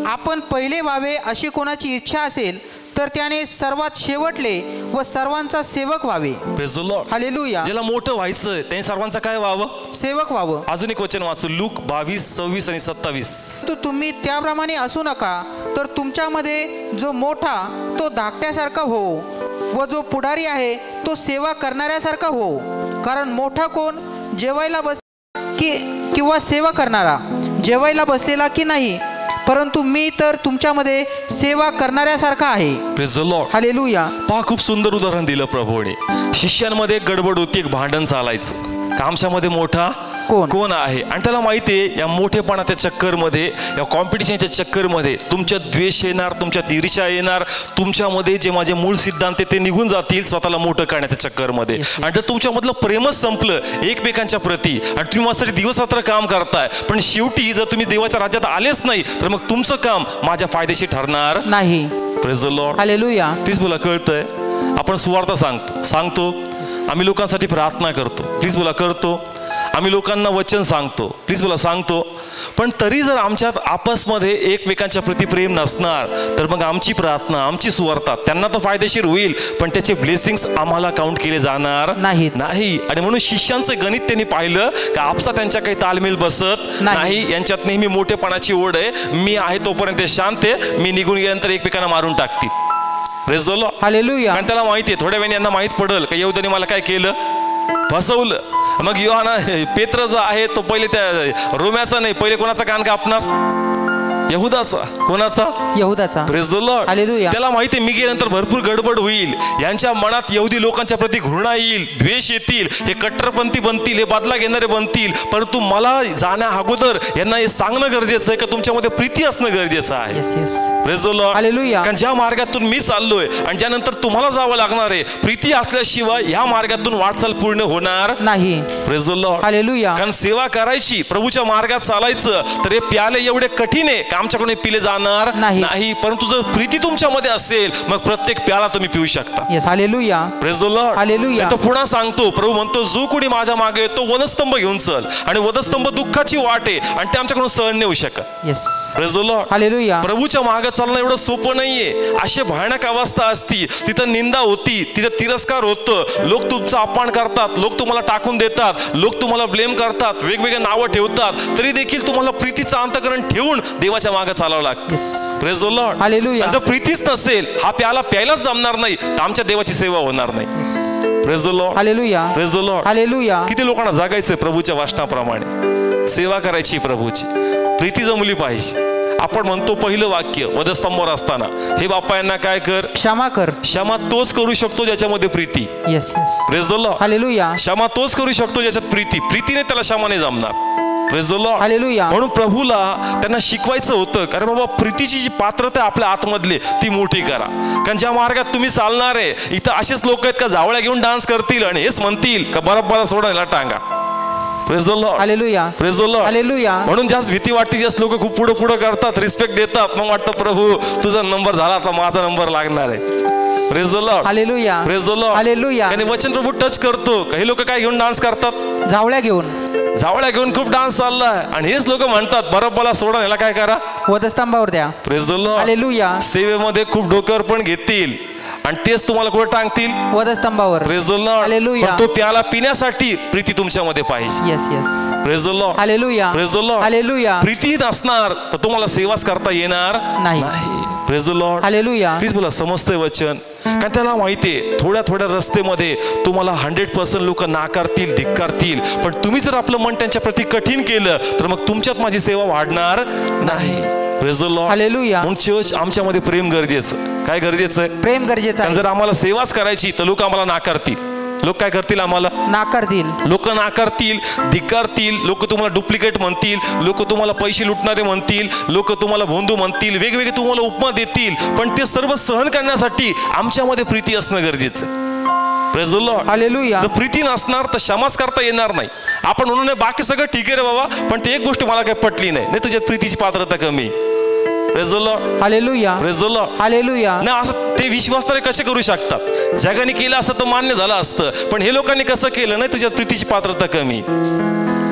आपण पहिले व्हावे अशी कोणाची इच्छा असेल तर त्याने सर्वात शेवटले व सर्वांचा सेवक व्हावे. Praise the Lord. हालेलुया. ज्याला मोठं व्हायचं त्यांनी सर्वांचं काय व्हावं? सेवक व्हावं. अजून एक वचन वाचू, लूक 22, 26 आणि 27. तो तुम्ही त्याप्रमाणे असू नका, तर तुमच्यामध्ये जो मोठा तो धाकट्यासारखा हो व जो पुढारी आहे तो सेवा करणाऱ्यासारखा हो. कारण मोठा कोण, जेवायला बस किंवा सेवा करणारा, जेवायला बसलेला की नाही, परंतु मी तर तुमच्यामध्ये सेवा करणाऱ्यासारखा आहे. Praise the Lord. हालेलुया. पहा, खूप सुंदर उदाहरण दिलं प्रभूने. शिष्यांमध्ये एक गडबड होती, एक भांडण चालायचं का आमच्यामध्ये मोठा कोण आहे. आणि त्याला माहिती आहे या मोठेपणाच्या चक्करमध्ये, या कॉम्पिटिशनच्या चक्करमध्ये तुमच्यात द्वेष येणार, तुमच्यात ईर्ष्या येणार, तुमच्यामध्ये जे माझे मूळ सिद्धांत ते निघून जातील स्वतःला मोठं करण्याच्या चक्करमध्ये. आणि जर तुमच्यामधलं प्रेमच संपलं एकमेकांच्या प्रती आणि तुम्ही माझ्यासाठी दिवसरात्र काम करताय, पण शेवटी जर तुम्ही देवाच्या राज्यात आलेच नाही, तर मग तुमचं काम माझ्या फायदेशी ठरणार नाही. Praise the Lord. Hallelujah. Please बोला, कळतंय? आपण सुवार्थ सांगतो, आम्ही लोकांसाठी प्रार्थना करतो, प्लीज बोला करतो. आम्ही लोकांना वचन सांगतो, प्लीज बोला सांगतो. पण तरी जर आमच्यात आपसमध्ये एकमेकांच्या प्रति प्रेम नसणार, तर मग आमची प्रार्थना, आमची सुवार्ता त्यांना तर फायदेशीर होईल, पण त्याचे ब्लेसिंग्स आम्हाला काउंट केले जाणार नाही. आणि म्हणून शिष्यांचं गणित त्यांनी पाहिलं का आपसा त्यांच्या काही तालमेल बसत नाही. यांच्यात नेहमी मोठेपणाची ओढ आहे. मी आहे तोपर्यंत ते शांत आहे, मी निघून गेल्यानंतर एकमेकांना मारून टाकतील. Praise the Lord. हालेलुया. कारण त्याला माहिती आहे थोड्या वेळाने यांना माहीत पडेल का यहूदाने मला काय केलं, फसवलं. मग योहाना पेत्र जो आहे तो पहिले त्या रोम्याचा नाही, पहिले कोणाचा कान कापणार? यहुदाचा. कोणाचा? यहुदाचा. Praise the Lord. हालेलुया. त्याला माहिती आहे मी गेल्यानंतर भरपूर गडबड होईल, यांच्या मनात यहुदी लोकांच्या प्रति घृणा येईल, द्वेष येतील, हे कट्टरपंथी बनतील, हे बदला घेणारे बनतील. परंतु मला जाण्या अगोदर यांना हे सांगणं गरजेचं आहे का तुमच्यामध्ये प्रीती असणं गरजेचं आहे. Yes yes. Praise the Lord. Hallelujah. कारण ज्या मार्गातून मी चाललोय आणि ज्यानंतर तुम्हाला जावं लागणार आहे, प्रीती असल्याशिवाय ह्या मार्गातून वाटचाल पूर्ण होणार नाही. Praise the Lord. हालेलुया. कारण सेवा करायची, प्रभूच्या मार्गात चालायचं, तर हे प्याले एवढे कठीण आहे का आमच्याकडून पिले जाणार नाही. परंतु जर प्रीती तुमच्यामध्ये असेल, मग प्रत्येक प्याला तुम्ही पिऊ शकता. Yes. Hallelujah. Praise the Lord. Hallelujah. तो पुन्हा सांगतो, प्रभू म्हणतो जो कोणी माझ्या मागे येतो वधस्तंभ घेऊन चल. आणि वधस्तंभ दुःखाची वाट आहे आणि ते आमच्याकडून सहन नाही होऊ शकत. Yes. Praise the Lord. Hallelujah. प्रभूच्या मागे चालणं एवढं सोपं नाहीये. अशी भयानक अवस्था असती, तिथं निंदा होती, तिथं तिरस्कार होतं, लोक तुमचा अपमान करतात, लोक तुम्हाला टाकून देतात, लोक तुम्हाला ब्लेम करतात, वेगवेगळे नावं ठेवतात, तरी देखील तुम्हाला प्रीतीचं अंतःकरण ठेवून देवाच्या मागे चालावं लागतं. Praise the Lord. हालेलुया. जर प्रीतीच नसेल, हा प्याला प्यायलाच जमणार नाही, तर आमच्या देवाची सेवा होणार नाही. Praise the Lord. Hallelujah. Praise the Lord. Hallelujah. किती लोकांना जगायचंय प्रभूच्या वचनाप्रमाणे, सेवा करायची प्रभूची, प्रीती जमली पाहिजे. आपण म्हणतो पहिलं वाक्य वधस्तंभावर असताना, हे बाप्पा यांना काय कर, क्षमा कर. क्षमा तोच करू शकतो ज्याच्यामध्ये Preeti. Yes yes. Praise the Lord. Hallelujah. क्षमा तोच करू शकतो ज्याच्यात प्रीतीने त्याला क्षमा नाही जमणार. Praise the Lord. हालेलुया. म्हणून प्रभूला त्यांना शिकवायचं होतं, कारण बाबा प्रीतीची जी पात्रता आहे आपल्या आतमधली ती मोठी करा. कारण ज्या मार्गात तुम्ही चालणार आहे, इथं असेच लोक आहेत का जावळ्या घेऊन डान्स करतील आणि हेच म्हणतील का बरोबर सोडायला टांगा. Praise the Lord. Hallelujah. Praise the Lord. Hallelujah. म्हणून जास्त भीती वाटते, जास्त लोक खूप पुढे करतात, रिस्पेक्ट देतात, मग वाटतं प्रभू तुझा नंबर झाला, आता माझा नंबर लागणार आहे. Praise the Lord. Hallelujah. Praise the Lord. Hallelujah. आणि वचन प्रभू टच करतो. काही लोक काय घेऊन डान्स करतात, जावळ्या घेऊन, जावळ्या घेऊन खूप डान्स चाललाय आणि हेच लोक म्हणतात बरोबर सोडा, याला काय करा, वधस्तंभावर द्या. Praise the Lord. हालेलुया. सेवेमध्ये खूप डोक्यावर पण घेतील आणि तेच तुम्हाला कुठे टांगतील, वधस्तंभावर. Praise the Lord. हालेलुया. पण तो प्याला पिण्यासाठी प्रीती तुमच्यामध्ये पाहिजे. Yes yes. Praise the Lord. Hallelujah. Praise the Lord. Hallelujah. Preeti नसणार तर तुम्हाला सेवाच करता येणार नाही. नाही. Praise the Lord. Hallelujah. Please बोला समजतंय वचन. कारण त्याला माहितीये थोड्या थोड्या रस्तेमध्ये तुम्हाला 100% लोक नाकारतील, धिक्कारतील, पण तुम्ही जर आपलं मन त्यांच्या प्रती कठीण केलं तर मग तुमच्यात माझी सेवा वाढणार नाही. Praise the Lord. हालेलुया. म्हणून चर्च आमच्यामध्ये प्रेम गरजेचं. काय गरजेचं आहे? प्रेम गरजेचं कारण आहे. जर आम्हाला सेवाच करायची तर लोक आम्हाला नाकारतील. लोक काय करतील? आम्हाला नाकारतील. लोक नाकारतील, धिक्कारतील, लोक तुम्हाला डुप्लिकेट म्हणतील, लोक तुम्हाला पैसे लुटणारे म्हणतील, लोक तुम्हाला भोंदू म्हणतील, वेगवेगळे तुम्हाला उपमा देतील, पण ते सर्व सहन करण्यासाठी आमच्यामध्ये प्रीती असणं गरजेचं आहे. Praise the Lord. हालेलुया. जर प्रीती नसणार तर क्षमाच करता येणार नाही. आपण म्हणून बाकी सगळं ठीक आहे रे बाबा, पण ते एक गोष्ट मला काही पटली नाही, तुझ्यात प्रीतीची पात्रता कमी. Praise the Lord. Hallelujah. Praise the Lord. Hallelujah. नाही असं ते विश्वासणारे कसे करू शकतात? जगाने केलं असं तर मान्य झालं असतं, पण हे लोकांनी कसं केलं? नाही तुझ्यात प्रीतीची पात्रता कमी.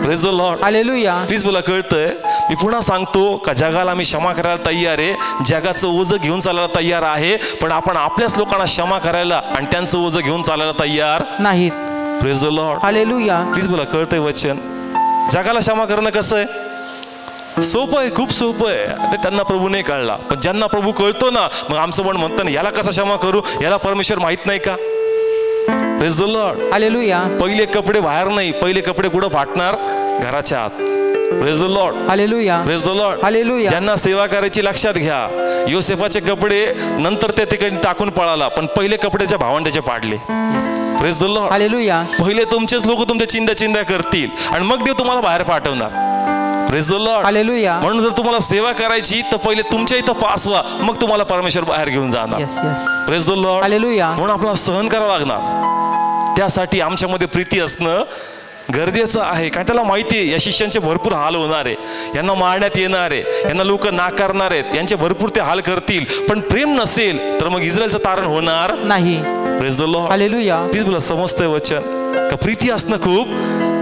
Praise the Lord. Hallelujah. Please मला कळतंय. मी पुन्हा सांगतो का जगाला मी क्षमा करायला तयार आहे, जगाचं ओझं घेऊन चालायला तयार आहे, पण आपण आपल्याच लोकांना क्षमा करायला आणि त्यांचं ओझं घेऊन चालायला तयार नाहीत. Praise the Lord. Hallelujah. Please मला कळतंय वचन. जगाला क्षमा करणं कसं आहे? सोपं आहे, खूप सोपं आहे. ते त्यांना प्रभू नाही कळला, पण ज्यांना प्रभू कळतो ना, मग आमचं मन म्हणतं ना, याला कसं क्षमा करू? याला परमेश्वर माहित नाही का? Praise the Lord. हालेलुया. पहिले कपडे बाहेर नाही, पहिले कपडे कुठं फाटणार? घराच्या आत. Praise the Lord. Hallelujah. Praise the Lord. Hallelujah. ज्यांना सेवा करायची लक्षात घ्या, योसेफाचे कपडे नंतर त्या ठिकाणी टाकून पळाला, पण पहिले कपड्याच्या भावंड्याचे पाडले. Praise the Lord. हालेलुया. पहिले तुमचेच लोक तुमच्या चिंध्या चिंध्या करतील आणि मग देव तुम्हाला बाहेर पाठवणार. Praise the Lord. हालेलुया. म्हणून जर तुम्हाला सेवा करायची तर पहिले तुमच्या इथं पास व्हा, मग तुम्हाला परमेश्वर बाहेर घेऊन जाणार. Yes yes. Praise the Lord. Hallelujah. म्हणून आपल्याला सहन करावं लागणार. त्यासाठी आमच्यामध्ये प्रीती असणं गरजेचं आहे. कारण त्याला माहिती आहे या शिष्यांचे भरपूर हाल होणार आहे, यांना मारण्यात येणार आहे, यांना लोक नाकारणार आहेत, यांचे भरपूर ते हाल करतील, पण प्रेम नसेल तर मग इस्रायलचं तारण होणार नाही. Praise the Lord. Hallelujah. Please बोला समजतंय वचन का प्रीती असणं खूप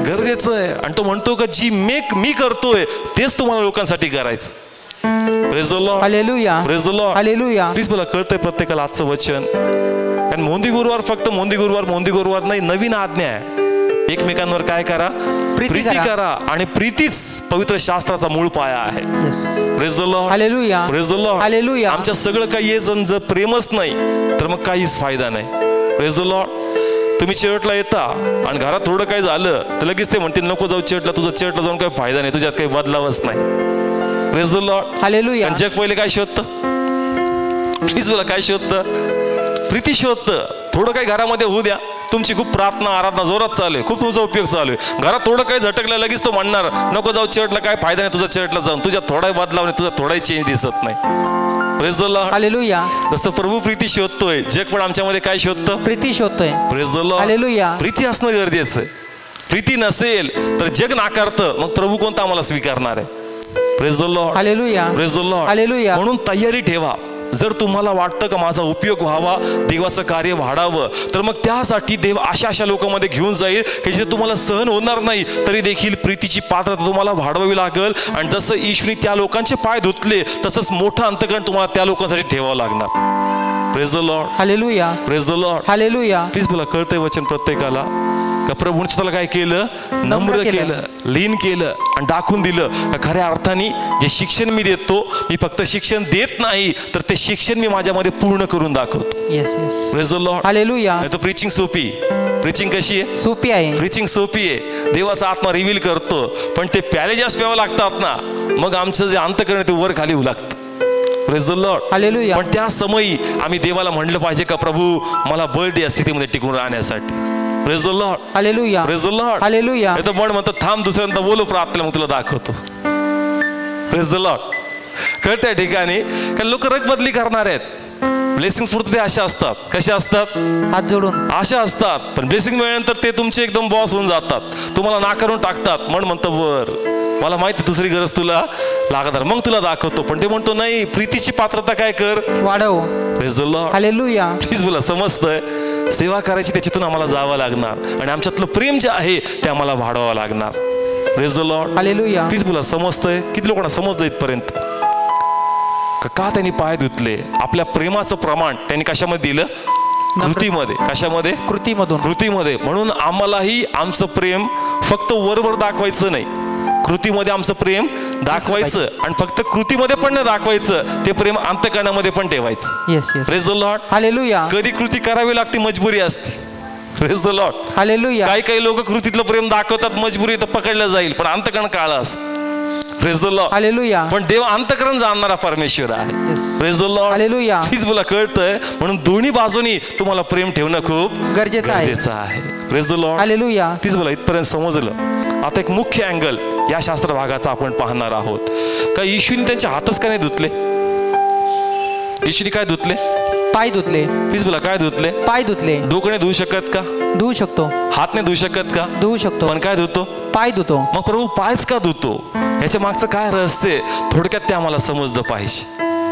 गरजेचं आहे. आणि तो म्हणतो का जी मी करतोय तेच तुम्हाला लोकांसाठी करायचं. Praise the Lord. Hallelujah. Praise the Lord. Hallelujah. Please बोला कळतंय प्रत्येकाला आजचं वचन. कारण मोंदी गुरुवार फक्त मोंदी गुरुवार नाही, नवीन आज्ञा आहे. एकमेकांवर काय करा? प्रीती करा. आणि प्रीतीच पवित्र शास्त्राचा मूळ पाया आहे. Yes. Praise the Lord. Hallelujah. Praise the Lord. Hallelujah. आमच्या सगळं काही आहे, जर प्रेमच नाही तर मग काहीच फायदा नाही. Praise the Lord. तुम्ही चर्चला येता आणि घरात थोडं काही झालं तर लगेच ते म्हणतील नको जाऊ चर्चला, तुझं चर्चला जाऊन काही फायदा नाही, तुझ्यात काही बदलावच नाही. Praise the Lord. हालेलुया. जग पहिले काय शोधतं? प्लीज बोला काय शोधतं? प्रीती शोधतं. थोडं काही घरामध्ये होऊ द्या, तुमची खूप प्रार्थना आराधना जोरात चालू आहे, खूप तुमचा उपयोग चालू आहे, घरात थोडं काही झटकलं लगेच तो म्हणणार नको जाऊ चर्चला, काय फायदा नाही तुझा चर्चला जाऊन, तुझ्यात थोडाही बदलाव नाही, तुझा थोडाही चेंज दिसत नाही. Praise the Lord. हालेलुया. जसं प्रभू प्रीती शोधतोय, जग पण आमच्यामध्ये काय शोधतं? प्रीती शोधतोय. Praise the Lord. हालेलुया. प्रीती असणं गरजेचं आहे. प्रीती नसेल तर जग नाकारतं, मग प्रभू कोणता आम्हाला स्वीकारणार आहे? Praise the Lord. Hallelujah. Praise the Lord. Hallelujah. म्हणून तयारी ठेवा. जर तुम्हाला वाटतं का माझा उपयोग व्हावा, देवाचं कार्य वाढावं, तर मग त्यासाठी देव अशा लोकांमध्ये घेऊन जाईल की जे तुम्हाला सहन होणार नाही तरी देखील प्रीतीची पात्रता तुम्हाला वाढवावी लागेल. आणि जसं ईश्वरी त्या लोकांचे पाय धुतले तसंच मोठं अंतकरण तुम्हाला त्या लोकांसाठी ठेवावं लागणार. Praise the Lord. Hallelujah. Praise the Lord. Hallelujah. Please बोला कळतंय वचन प्रत्येकाला का प्रभूने स्वतःला काय केलं? नम्र केलं, लीन केलं आणि दाखवून दिलं का खऱ्या अर्थाने जे शिक्षण मी देतो, मी फक्त शिक्षण देत नाही तर ते शिक्षण मी माझ्यामध्ये पूर्ण करून दाखवतो. Yes yes. Praise the Lord. Hallelujah. नाही तर प्रीचिंग सोपी. प्रीचिंग कशी आहे? सोपी आहे. प्रीचिंग सोपी आहे, देवाचा आत्मा रिव्हील करतो, पण ते प्याले जास्त प्यावं लागतात ना, मग आमचं जे अंतकरण ते वर खाली होऊ लागतं. Praise the Lord. हालेलुया. पण त्या समयी आम्ही देवाला म्हणलं पाहिजे का प्रभू मला बळ दे या स्थितीमध्ये टिकून राहण्यासाठी. Praise the Lord. Hallelujah. Praise the Lord. Hallelujah. तर मन म्हणतं थांब दुसऱ्यांदा बोलू प्रार्थना, मग तुला दाखवतो. Praise the Lord. कळत्या ठिकाणी कारण लोक रगबदली करणार आहेत. ब्लेसिंग्स पुरते ते अशा असतात. कशा असतात? हात जोडून अशा असतात. पण ब्लेसिंग मिळाल्यानंतर ते तुमचे एकदम बॉस होऊन जातात, तुम्हाला नाकारून टाकतात. मन म्हणतं बर मला माहिती दुसरी गरज तुला लागणार, मग तुला दाखवतो. पण ते म्हणतो नाही, प्रीतीची पात्रता काय कर? वाढव. Praise the Lord. Hallelujah. Please बोला समजतंय. सेवा करायची त्याच्यातून आम्हाला जावं लागणार आणि आमच्यातलं प्रेम जे आहे ते आम्हाला वाढवावं लागणार. Praise the Lord. Hallelujah. Please बोला समजतंय. किती लोकांना समजतं इथपर्यंत का त्यांनी पाय धुतले? आपल्या प्रेमाचं प्रमाण त्यांनी कशामध्ये दिलं? कृतीमध्ये. कशामध्ये? कृतीमधून. कृतीमध्ये. म्हणून आम्हालाही आमचं प्रेम फक्त वरवर दाखवायचं नाही, कृतीमध्ये आमचं प्रेम दाखवायचं, आणि फक्त कृतीमध्ये पण नाही दाखवायचं, ते प्रेम अंतःकरणामध्ये पण ठेवायचं. Yes yes. Praise the Lord. Hallelujah. कधी कृती करावी लागते, मजबुरी असते. Praise the Lord. हालेलुया. काही लोक कृतीतलं प्रेम दाखवतात, मजबुरी तर पकडलं जाईल, पण अंतःकरण काळं असतं. Praise the Lord. हालेलुया. पण देव अंतःकरण जाणणारा परमेश्वर आहे. Yes. Praise the Lord. Hallelujah. हीच मला कळतंय, म्हणून दोन्ही बाजूनी तुम्हाला प्रेम ठेवणं खूप गरजेचं आहे. Praise the Lord. हालेलुया. तीच मला इथपर्यंत समजलं. आता एक मुख्य अँगल या शास्त्र भागाचा आपण पाहणार आहोत. का येशूने त्यांचे हातच का नाही धुतले? येशूने काय धुतले? पाय धुतले. प्लीज बोला, काय धुतले? पाय धुतले. डोकं नाही धुवू शकत का? धुवू शकतो. हात नाही धुवू शकत का? धुवू शकतो. पण काय धुतो? पाय धुतो. मग प्रभू पायच का धुतो? याच्या मागचं काय रहस्य आहे? थोडक्यात ते आम्हाला समजलं पाहिजे.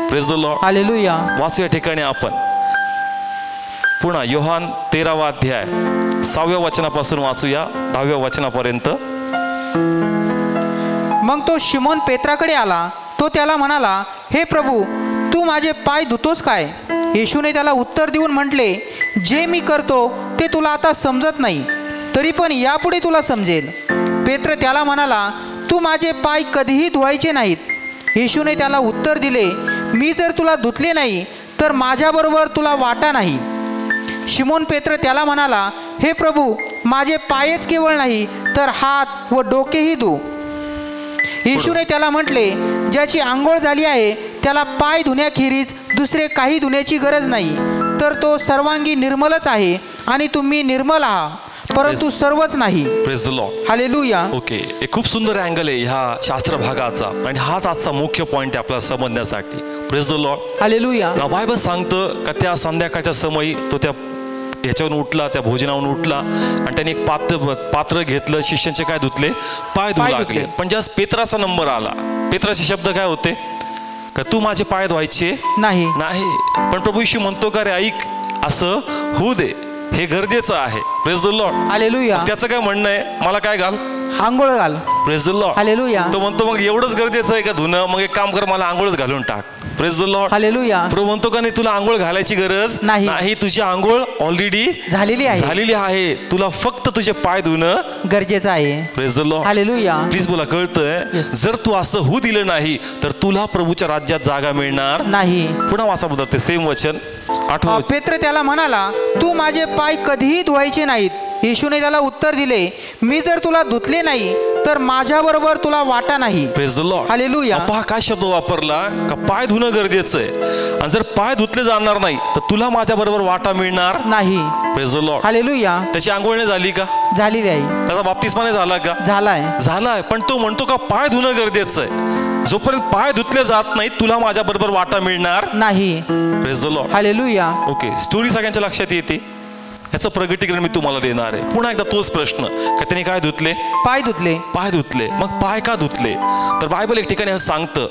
Praise the Lord. हालेलुया. वाचू या ठिकाणी आपण पुन्हा योहान 13वा अध्याय 6व्या वचनापासून वाचूया 10व्या वचनापर्यंत. मग तो शिमोन पेत्राकडे आला. तो त्याला म्हणाला, हे प्रभू, तू माझे पाय धुतोस काय? येशूने त्याला उत्तर देऊन म्हटले, जे मी करतो ते तुला आता समजत नाही, तरी पण यापुढे तुला समजेल. पेत्र त्याला म्हणाला, तू माझे पाय कधीही धुवायचे नाहीत. येशूने त्याला उत्तर दिले, मी जर तुला धुतले नाही तर माझ्याबरोबर तुला वाटा नाही. शिमोन पेत्र त्याला म्हणाला, हे प्रभू, माझे पायच केवळ नाही तर हात व डोकेही धु. येशूने त्याला म्हटले, ज्याची आंघोळ झाली आहे त्याला पाय धुण्याखेरीज दुसरे काही धुण्याची गरज नाही, तर तो सर्वांगी निर्मलच आहे. आणि तुम्ही निर्मल आहात, परंतु सर्वच नाही. Praise the Lord. Hallelujah. Okay, एक खूप सुंदर अँगल आहे ह्या शास्त्र भागाचा, आणि हाच आजचा मुख्य पॉइंट आहे आपल्याला समजण्यासाठी. Praise the Lord. Hallelujah. Bible सांगतं का त्या संध्याकाळच्या समयी तो त्या ह्याच्यावरून उठला, त्या भोजनावरून उठला, आणि त्याने एक पात्र घेतलं, शिष्यांचे काय धुतले? पाय धुवू लागले. पण ज्यास पेत्राचा नंबर आला, पेत्राचे शब्द काय होते? का तू माझे पाय धुवायचे नाही. पण प्रभू येशू म्हणतो का रे, ऐक, असं होऊ दे, हे गरजेचं आहे. Praise the Lord. हालेलुया. त्याचं काय म्हणणं आहे? मला काय घाल? आंघोळ घाल. Praise the Lord. हालेलुया. तो म्हणतो मग एवढंच गरजेचं आहे का धुणं? मग एक काम कर, मला आंघोळच घालून टाक. Praise the Lord. हालेलुया. प्रभू म्हणतो का नाही, तुला आंघोळ घालायची गरज नाही, तुझी आंघोळ ऑलरेडी झालेली आहे. तुला फक्त तुझे पाय धुणं गरजेचं आहे. Praise the Lord. Hallelujah. Please बोला, कळतंय? जर तू असं होऊ दिलं नाही तर तुला प्रभूच्या राज्यात जागा मिळणार नाही. पुन्हा वाचा बघा ते सेम वचन 8. पेत्र त्याला म्हणाला, तू माझे पाय कधीही धुवायचे नाहीत. येशूने त्याला उत्तर दिले, मी जर तुला धुतले नाही तर माझ्याबरोबर तुला वाटा नाही. Praise the Lord. हालेलुया. पहा काय शब्द वापरला, का पाय धुणं गरजेचं आहे, आणि जर पाय धुतले जाणार नाही तर तुला माझ्या बरोबर वाटा मिळणार नाही. Praise the Lord. हालेलुया. त्याची आंघोळ नाही झाली का? झालेली आहे. त्याचा बाप्तिस्मा नाही झाला का? झालाय. पण तो म्हणतो का पाय धुणं गरजेचं आहे. जोपर्यंत पाय धुतले जात नाही तुला माझ्या बरोबर वाटा मिळणार नाही. Praise the Lord. Hallelujah. Okay, story सगळ्यांच्या लक्षात येते. याचं प्रगटीकरण मी तुम्हाला देणार आहे. पुन्हा एकदा तोच प्रश्न, का त्याने काय धुतले? पाय धुतले. पाय धुतले. मग पाय का धुतले? तर बायबल एक ठिकाणी असं सांगतं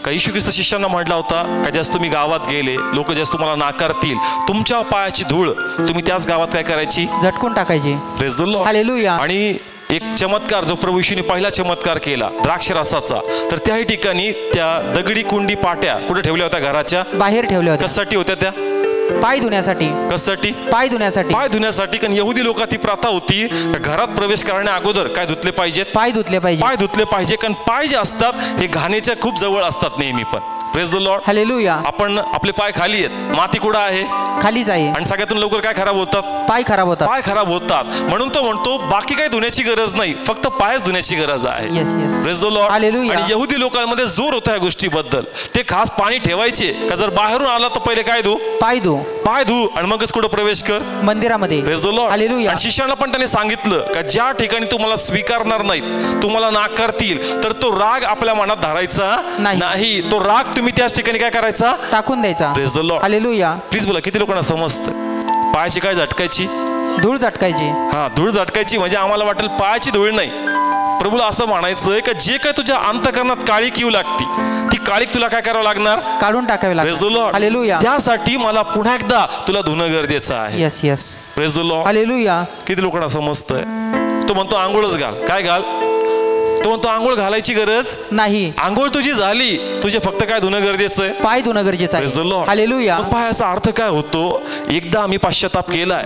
का येशू ख्रिस्त शिष्यांना म्हटला होता का ज्यास तुम्ही गावात गेले, लोक ज्यास तुम्हाला नाकारतील, तुमच्या पायाची धूळ तुम्ही त्याच गावात काय करायची? झटकून टाकायची. Praise the Lord. हालेलुया. आणि एक चमत्कार जो प्रभू येशूने पहिला चमत्कार केला द्राक्ष रसाचा, तर त्याही ठिकाणी त्या दगडी कुंडी पाट्या कुठे ठेवल्या होत्या? घराच्या बाहेर ठेवल्या होत्या. कशासाठी होत्या त्या? पाय धुण्यासाठी. कशासाठी? पाय धुण्यासाठी. पाय धुण्यासाठी. कारण यहुदी लोकात ही प्रथा होती, घरात प्रवेश करण्या अगोदर काय धुतले पाहिजेत? पाय धुतले पाहिजे. पाय धुतले पाहिजे. कारण पाय जे असतात हे घाणीच्या खूप जवळ असतात नेहमी पण. Praise the Lord. हालेलुया. आपण आपले पाय खाली आहेत, माती कुठं आहे? खालीच आहे. आणि सगळ्यातून लवकर काय खराब होतात? पाय खराब होतात. पाय खराब होतात. म्हणून तो म्हणतो बाकी काही धुण्याची गरज नाही, फक्त पायच धुण्याची गरज आहे. Praise the Lord. हालेलुया. आणि यहुदी लोकांमध्ये जोर होता या गोष्टीबद्दल. ते खास पाणी ठेवायचे का जर बाहेरून आला तर पहिले काय धु? पाय धु. पाय धु आणि मगच कुठं प्रवेश कर? मंदिरामध्ये. Praise the Lord. हालेलुया. आणि शिष्याला पण त्याने सांगितलं का ज्या ठिकाणी तुम्हाला स्वीकारणार नाहीत, तुम्हाला नाकारतील, तर तो राग आपल्या मनात धरायचा नाही. तो राग तुम्ही त्याच ठिकाणी काय करायचा? टाकून द्यायचा. Praise the Lord. Hallelujah. Please बोला, किती लोकांना समजतं? पायाची काय झटकायची? धूळ झटकायची. हा, धूळ झटकायची. म्हणजे आम्हाला वाटेल पायाची धूळ नाही. प्रभूला असं म्हणायचंय का जे काय तुझ्या अंतःकरणात काळीक येऊ लागती, ती काळीक तुला काय करावं लागणार? काढून टाकावी लागणार. Praise the Lord. हालेलुया. त्यासाठी मला पुन्हा एकदा तुला धुणं गरजेचं आहे. Yes. Praise the Lord. Hallelujah. किती लोकांना समजतंय? तो म्हणतो आंघोळच घाल. काय घाल? तो म्हणतो आंघोळ घालायची गरज नाही. आंघोळ तुझी झाली, तुझे फक्त काय धुणं गरजेचं आहे? पाय धुणं गरजेचं आहे. हालेलुया. पायाचा अर्थ काय होतो? एकदा आम्ही पश्चाताप केलाय.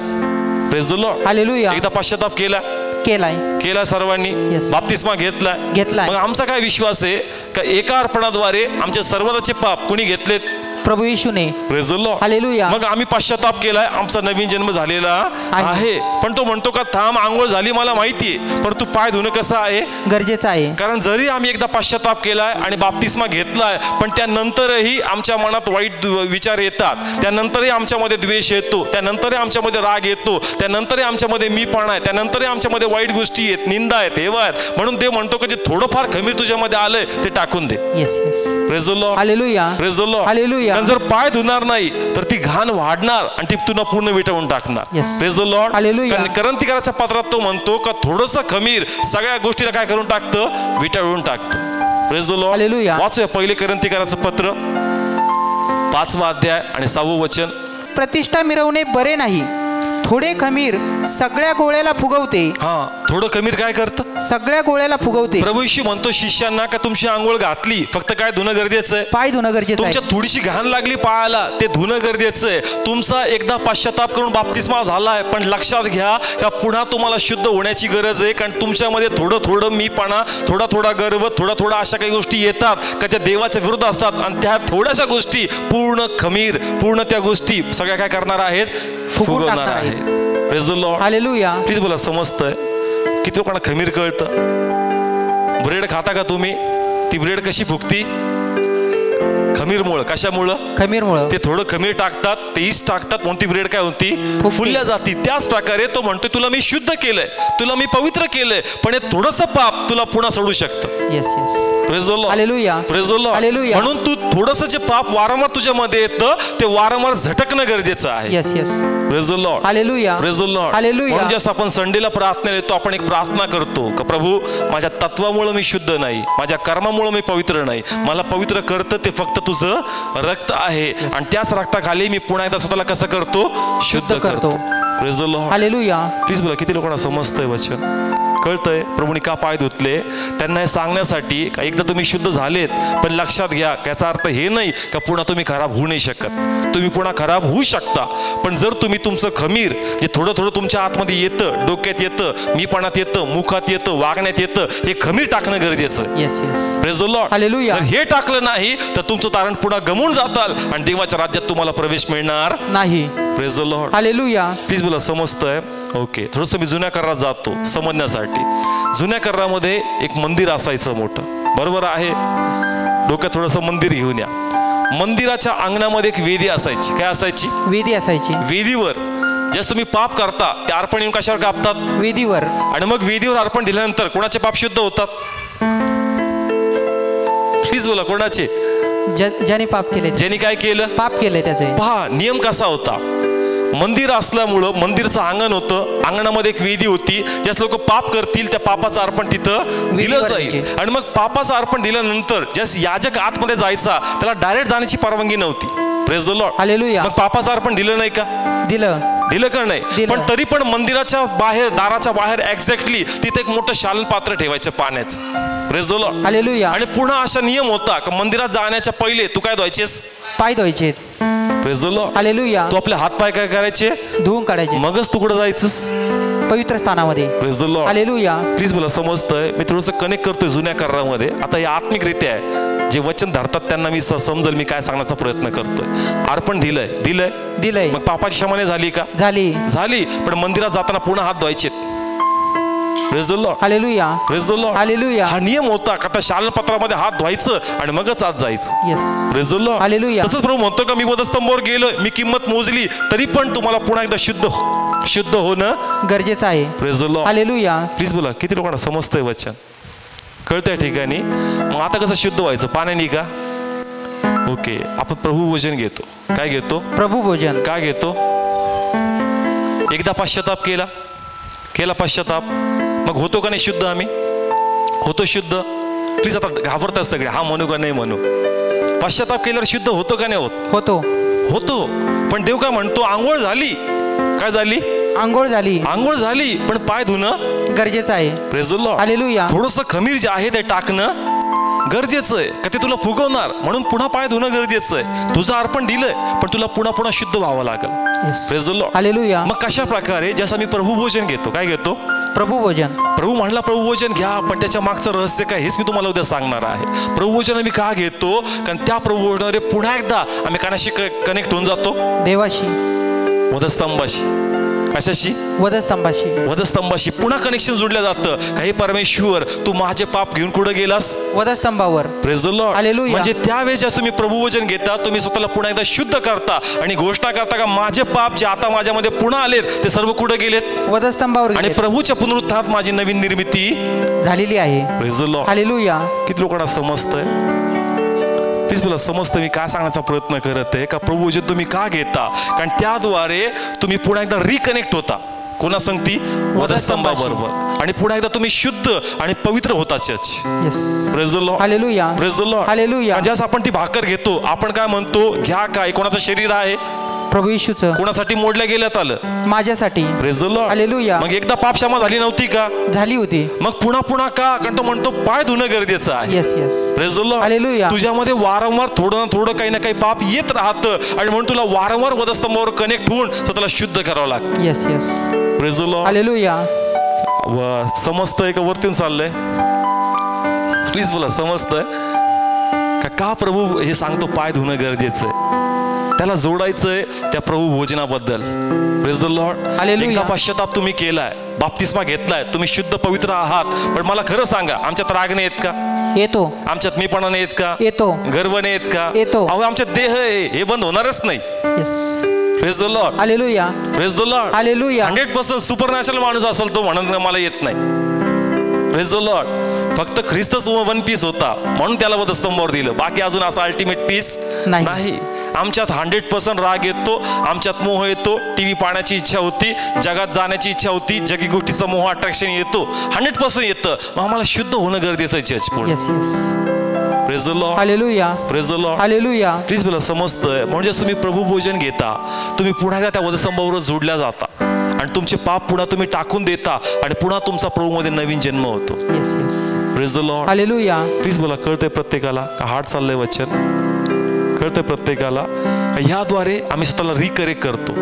Praise the Lord. हालेलुया. एकदा पश्चाताप केला केलाय. केला सर्वांनी. Yes. बाप्तिस्मा घेतलाय. घेतलाय. मग आमचा काय विश्वास आहे का एका अर्पणाद्वारे आमच्या सर्वांचे पाप कोणी घेतलेत? प्रभू येशूने. Praise the Lord. हालेलुया. मग आम्ही पश्चाताप केलाय, आमचा नवीन जन्म झालेला आहे. पण तो म्हणतो का थांब, आंघोळ झाली मला माहितीये, पण तू पाय धुणं कसं आहे? गरजेचं आहे. कारण जरी आम्ही एकदा पश्चाताप केलाय आणि बाप्तिस्मा घेतलाय, पण त्यानंतरही आमच्या मनात वाईट विचार येतात, त्यानंतरही आमच्यामध्ये द्वेष येतो, त्यानंतरही आमच्यामध्ये राग येतो, त्यानंतरही आमच्यामध्ये मीपणा आहे, त्यानंतरही आमच्यामध्ये वाईट गोष्टी आहेत, निंदा आहेत, हेवा आहेत. म्हणून देव म्हणतो की जे थोडंफार खमीर तुझ्यामध्ये आलंय ते टाकून दे. Yes yes. Praise the Lord. Hallelujah. Praise the Lord. Hallelujah. कारण जर पाय धुणार नाही तर ती घाण वाढणार आणि ती तुला पूर्ण विटवून टाकणार. Yes. Praise the Lord. Hallelujah. करंथीकराच्या पत्रात तो म्हणतो का थोडंसं खमीर सगळ्या गोष्टीला काय करून टाकतं? विटळून टाकतं. Praise the Lord. हालेलुया. वाचूया पहिले करंथीकराचं पत्र 5वा अध्याय आणि 6वं वचन. प्रतिष्ठा मिरवणे बरे नाही. थोडे खमीर सगळ्या गोळ्याला फुगवते. हा, थोडं खमीर काय करतं? सगळ्या गोळ्याला फुगवते. प्रभू येशू म्हणतो शिष्यांना का तुमची आंघोळ घातली, फक्त काय धुणं गरजेचं आहे? पाय धुणं गरजेचं आहे. तुमच्या थोडीशी घाण लागली पायाला, ते धुणं गरजेचं आहे. तुमचा एकदा पश्चाताप करून बाप्तिस्मा झालाय, पण लक्षात घ्या का पुन्हा तुम्हाला शुद्ध होण्याची गरज आहे. कारण तुमच्यामध्ये थोडं थोडं मीपणा, थोडा थोडा गर्व, थोडा थोडा अशा काही गोष्टी येतात का ज्या देवाच्या विरुद्ध असतात, आणि त्या थोड्याशा गोष्टी पूर्ण खमीर, पूर्ण त्या गोष्टी सगळ्या काय करणार आहेत? फुगवणार आहेत. Praise the Lord. Hallelujah. Please बोला, समजतंय? किती लोकांना खमीर कळतं? ब्रेड खाता का तुम्ही? ती ब्रेड कशी फुगती? खमीरमुळं. कशामुळं? खमीरमुळं. ते थोडं खमीर टाकतात, ते ईस्ट टाकतात, म्हणून ती ब्रेड काय होती? फुलल्या जाती. त्याच प्रकारे तो म्हणतोय तुला मी शुद्ध केलंय, तुला मी पवित्र केलंय, पण हे थोडंसं पाप तुला पुन्हा सोडू शकतं. Yes yes. Praise the Lord. Hallelujah. Praise the Lord. Hallelujah. म्हणून तू थोडंसं जे पाप वारंवार तुझ्यामध्ये येतं ते वारंवार झटकणं गरजेचं आहे. Yes yes. Praise the Lord. Hallelujah. Praise the Lord. Hallelujah. म्हणून जसं आपण संडेला प्रार्थना येतो, आपण एक प्रार्थना करतो का प्रभू माझ्या तत्वामुळे मी शुद्ध नाही, माझ्या कर्मामुळे मी पवित्र नाही, मला पवित्र करतं ते फक्त तुझं रक्त आहे, आणि त्याच रक्ताखाली मी पुन्हा एकदा स्वतःला कसं करतो? शुद्ध करतो. Praise the Lord. Hallelujah. Please बोला, किती लोकांना समजतंय वचन? कळतंय प्रभूने का पाय धुतले? त्यांना हे सांगण्यासाठी का एकदा तुम्ही शुद्ध झालेत, पण लक्षात घ्या याचा अर्थ हे नाही का पुन्हा तुम्ही खराब होऊ नाही शकत. तुम्ही पुन्हा खराब होऊ शकता, पण जर तुम्ही तुमचं खमीर जे थोडं थोडं तुमच्या आतमध्ये येतं, डोक्यात येतं, मीपणात येतं, मुखात येतं, वागण्यात येतं, हे खमीर टाकणं गरजेचं. Yes yes. Praise the Lord. Hallelujah. जर हे टाकलं नाही तर तुमचं तारण पुन्हा गमून जाताल आणि देवाच्या राज्यात तुम्हाला प्रवेश मिळणार नाही. Praise the Lord. Hallelujah. Please बोला, समजतंय? ओके. थोडंसं मी जुन्या करारात जातो समजण्यासाठी. जुन्या करारामध्ये एक मंदिर असायचं मोठं, बरोबर आहे? डोक्यात थोडंसं मंदिर घेऊन या. मंदिराच्या अंगणामध्ये एक वेदी असायची. काय असायची? वेदी असायची. वेदीवर जस तुम्ही पाप करता ते अर्पण येऊन कशावर कापतात? वेदीवर. आणि मग वेदीवर अर्पण दिल्यानंतर कोणाचे पाप शुद्ध होतात? प्लीज बोला, कोणाचे? ज्याने पाप केले. ज्यांनी काय केलं? पाप केले त्याचे. पहा नियम कसा होता. मंदिर असल्यामुळं मंदिरचं अंगण होतं, अंगणामध्ये एक वेदी होती. ज्यास लोक पाप करतील त्या पापाचं अर्पण तिथं दिलं जाईल. आणि मग पापाचं अर्पण दिल्यानंतर ज्यास याजक आतमध्ये जायचा त्याला डायरेक्ट जाण्याची परवानगी नव्हती. Praise the Lord. हालेलुया. मग पापाचं अर्पण दिलं नाही का? दिलं का नाही? पण तरी पण मंदिराच्या बाहेर, दाराच्या बाहेर एक्झॅक्टली तिथे एक मोठं शालन पात्र ठेवायचं पाण्याचं. Praise the Lord. हालेलुया. आणि पुन्हा असा नियम होता की मंदिरात जाण्याच्या पहिले तू काय धुवायचेस? पाय धुवायचे. Praise the Lord. हालेलुया. तू आपले हात पाय काय करायचे? धुवून काढायचे. मगच तू कुठं जायचंस? पवित्र स्थानामध्ये. Praise the Lord. Hallelujah. Please बोला, समजतंय? मी थोडंसं कनेक्ट करतोय जुन्या करारामध्ये. आता हे आत्मिकरित्या आहे, जे वचन धरतात त्यांना मी समजेल मी काय सांगण्याचा प्रयत्न करतोय. अर्पण दिलंय. मग पापाची क्षमा झाली का? झाली. पण मंदिरात जाताना पुन्हा हात धुवायचे. Praise the Lord. Hallelujah. Praise the Lord. Hallelujah. हा नियम होता का त्या शालन पत्रामध्ये हात धुवायचं आणि मगच आत जायचं. Yes. Praise the Lord. Hallelujah. तसंच प्रभू म्हणतो का मी वधस्तंभावर गेलोय, मी किंमत मोजली, तरी पण तुम्हाला पुन्हा एकदा शुद्ध होणं गरजेचं आहे. Praise the Lord. Hallelujah. Please बोला, किती लोकांना समजतंय वचन? कळतंय ठिकाणी? मग आता कसं शुद्ध व्हायचं? पाण्याने का? ओके. आपण प्रभू भोजन घेतो. काय घेतो? प्रभू भोजन. काय घेतो? एकदा पश्चाताप केला पश्चाताप, मग होतो का नाही शुद्ध? आम्ही होतो शुद्ध. प्लीज आता घाबरतात सगळे, हा म्हणू का नाही म्हणू? पश्चाताप केल्यावर शुद्ध होतो का नाही होत? होतो. पण देव काय म्हणतो? आंघोळ झाली. काय झाली? आंघोळ झाली, पण पाय धुणं गरजेचं आहे. Praise the Lord. हालेलुया. थोडंसं खमीर जे आहे ते टाकणं गरजेचं आहे का ते तुला फुगवणार, म्हणून पुन्हा पाय धुणं गरजेचं आहे. तुझं अर्पण दिलंय, पण तुला पुन्हा शुद्ध व्हावं लागेल. Praise the Lord. हालेलुया. मग कशा प्रकारे जसं मी प्रभू भोजन घेतो, काय घेतो? प्रभुभोजन. प्रभू म्हणला प्रभुभोजन घ्या, पण त्याच्या मागचं रहस्य काय हेच मी तुम्हाला उद्या सांगणार आहे. प्रभुभोजन आम्ही का घेतो? कारण त्या प्रभुभोजनाद्वारे पुन्हा एकदा आम्ही कानाशी कनेक्ट होऊन जातो, देवाशी, वधस्तंभाशी. कशाशी? वधस्तंभाशी पुन्हा कनेक्शन जोडलं जातं. हे परमेश्वर, तू माझे पाप घेऊन कुठं गेलास? वधस्तंभावर. Praise the Lord. हालेलुया. म्हणजे त्यावेळेस जेव्हा तुम्ही प्रभुवचन घेता, तुम्ही स्वतःला पुन्हा एकदा शुद्ध करता आणि घोषणा करता का माझे पाप जे आता माझ्यामध्ये पुन्हा आलेत ते सर्व कुठे गेलेत? वधस्तंभावर. आणि प्रभूच्या पुनरुत्थानात माझी नवीन निर्मिती झालेली आहे. Praise the Lord. हालेलुया. किती लोकांना समजतंय? प्लीज बोला, समजतं मी काय सांगण्याचा प्रयत्न करत आहे? का प्रभुवचन तुम्ही का घेता? कारण त्याद्वारे तुम्ही पुन्हा एकदा रिकनेक्ट होता. कोणा संगती? वधस्तंभाबरोबर. आणि पुन्हा एकदा तुम्ही शुद्ध आणि पवित्र होता. Church. Praise the Lord. Hallelujah. Praise the Lord. Hallelujah. ज्यास आपण ती भाकर घेतो, आपण काय म्हणतो? घ्या. काय कोणाचं शरीर आहे? प्रभू येशूचं. कोणासाठी मोडल्या गेल्यात आलं? माझ्यासाठी. Praise the Lord. हालेलुया. मग एकदा पाप क्षमा झाली नव्हती का? झाली होती. मग पुन्हा पुन्हा का? कारण तो म्हणतो पाय धुणं गरजेचं आहे. Yes yes. Praise the Lord. Hallelujah. तुझ्यामध्ये वारंवार थोडं ना थोडं काही ना काही पाप येत राहतं आणि म्हणून तुला वारंवार वधस्तंभावर कनेक्ट होऊन स्वतःला शुद्ध करावं लागतं. Yes yes. Praise the Lord. Hallelujah. समजतंय का? वरतून चाललंय? प्लीज बोला, समजतंय का प्रभू हे सांगतो पाय धुणं गरजेचं आहे? त्याला जोडायचंय त्या प्रभू भोजनाबद्दल. Praise the Lord. हालेलुया. एकदा पश्चाताप तुम्ही केलाय, बाप्तिस्मा घेतलाय, तुम्ही शुद्ध पवित्र आहात, पण मला खरं सांगा, आमच्यात राग नाही येत का? येतो. आमच्यात मीपणा नाही येत का? येतो. गर्व नाही येत का? येतो. अहो, आमच्यात देह आहे, हे बंद होणारच नाही. Yes. Praise the Lord. Hallelujah. Praise the Lord. Hallelujah. 100% supernatural माणूस असेल तो म्हणत मला येत नाही. Praise the Lord. फक्त ख्रिस्तच वन पीस होता म्हणून त्याला वधस्तंभावर दिलं. बाकी अजून असं अल्टिमेट पीस नाही. आमच्यात 100% राग येतो, आमच्यात मोह येतो, टीव्ही पाहण्याची इच्छा होती, जगात जाण्याची इच्छा होती, जगी गोष्टीचा मोह अट्रॅक्शन येतो, 100% येतं. मग आम्हाला शुद्ध होणं गरजेचं आहे चर्च पुढे. Yes yes. Praise the Lord. Hallelujah. Praise the Lord. Hallelujah. Please बोला, समजतंय? म्हणजे तुम्ही प्रभू भोजन घेता, तुम्ही पुन्हा एकदा त्या वधस्तंभावर जोडल्या जाता आणि तुमचे पाप पुन्हा तुम्ही टाकून देता आणि पुन्हा तुमचा प्रभूमध्ये नवीन जन्म होतो. Yes yes. Praise the Lord. Hallelujah. Please बोला, कळतंय प्रत्येकाला का हार्ट चाललंय वचन? कळतंय प्रत्येकाला? ह्याद्वारे आम्ही स्वतःला रिकरेक्ट करतो,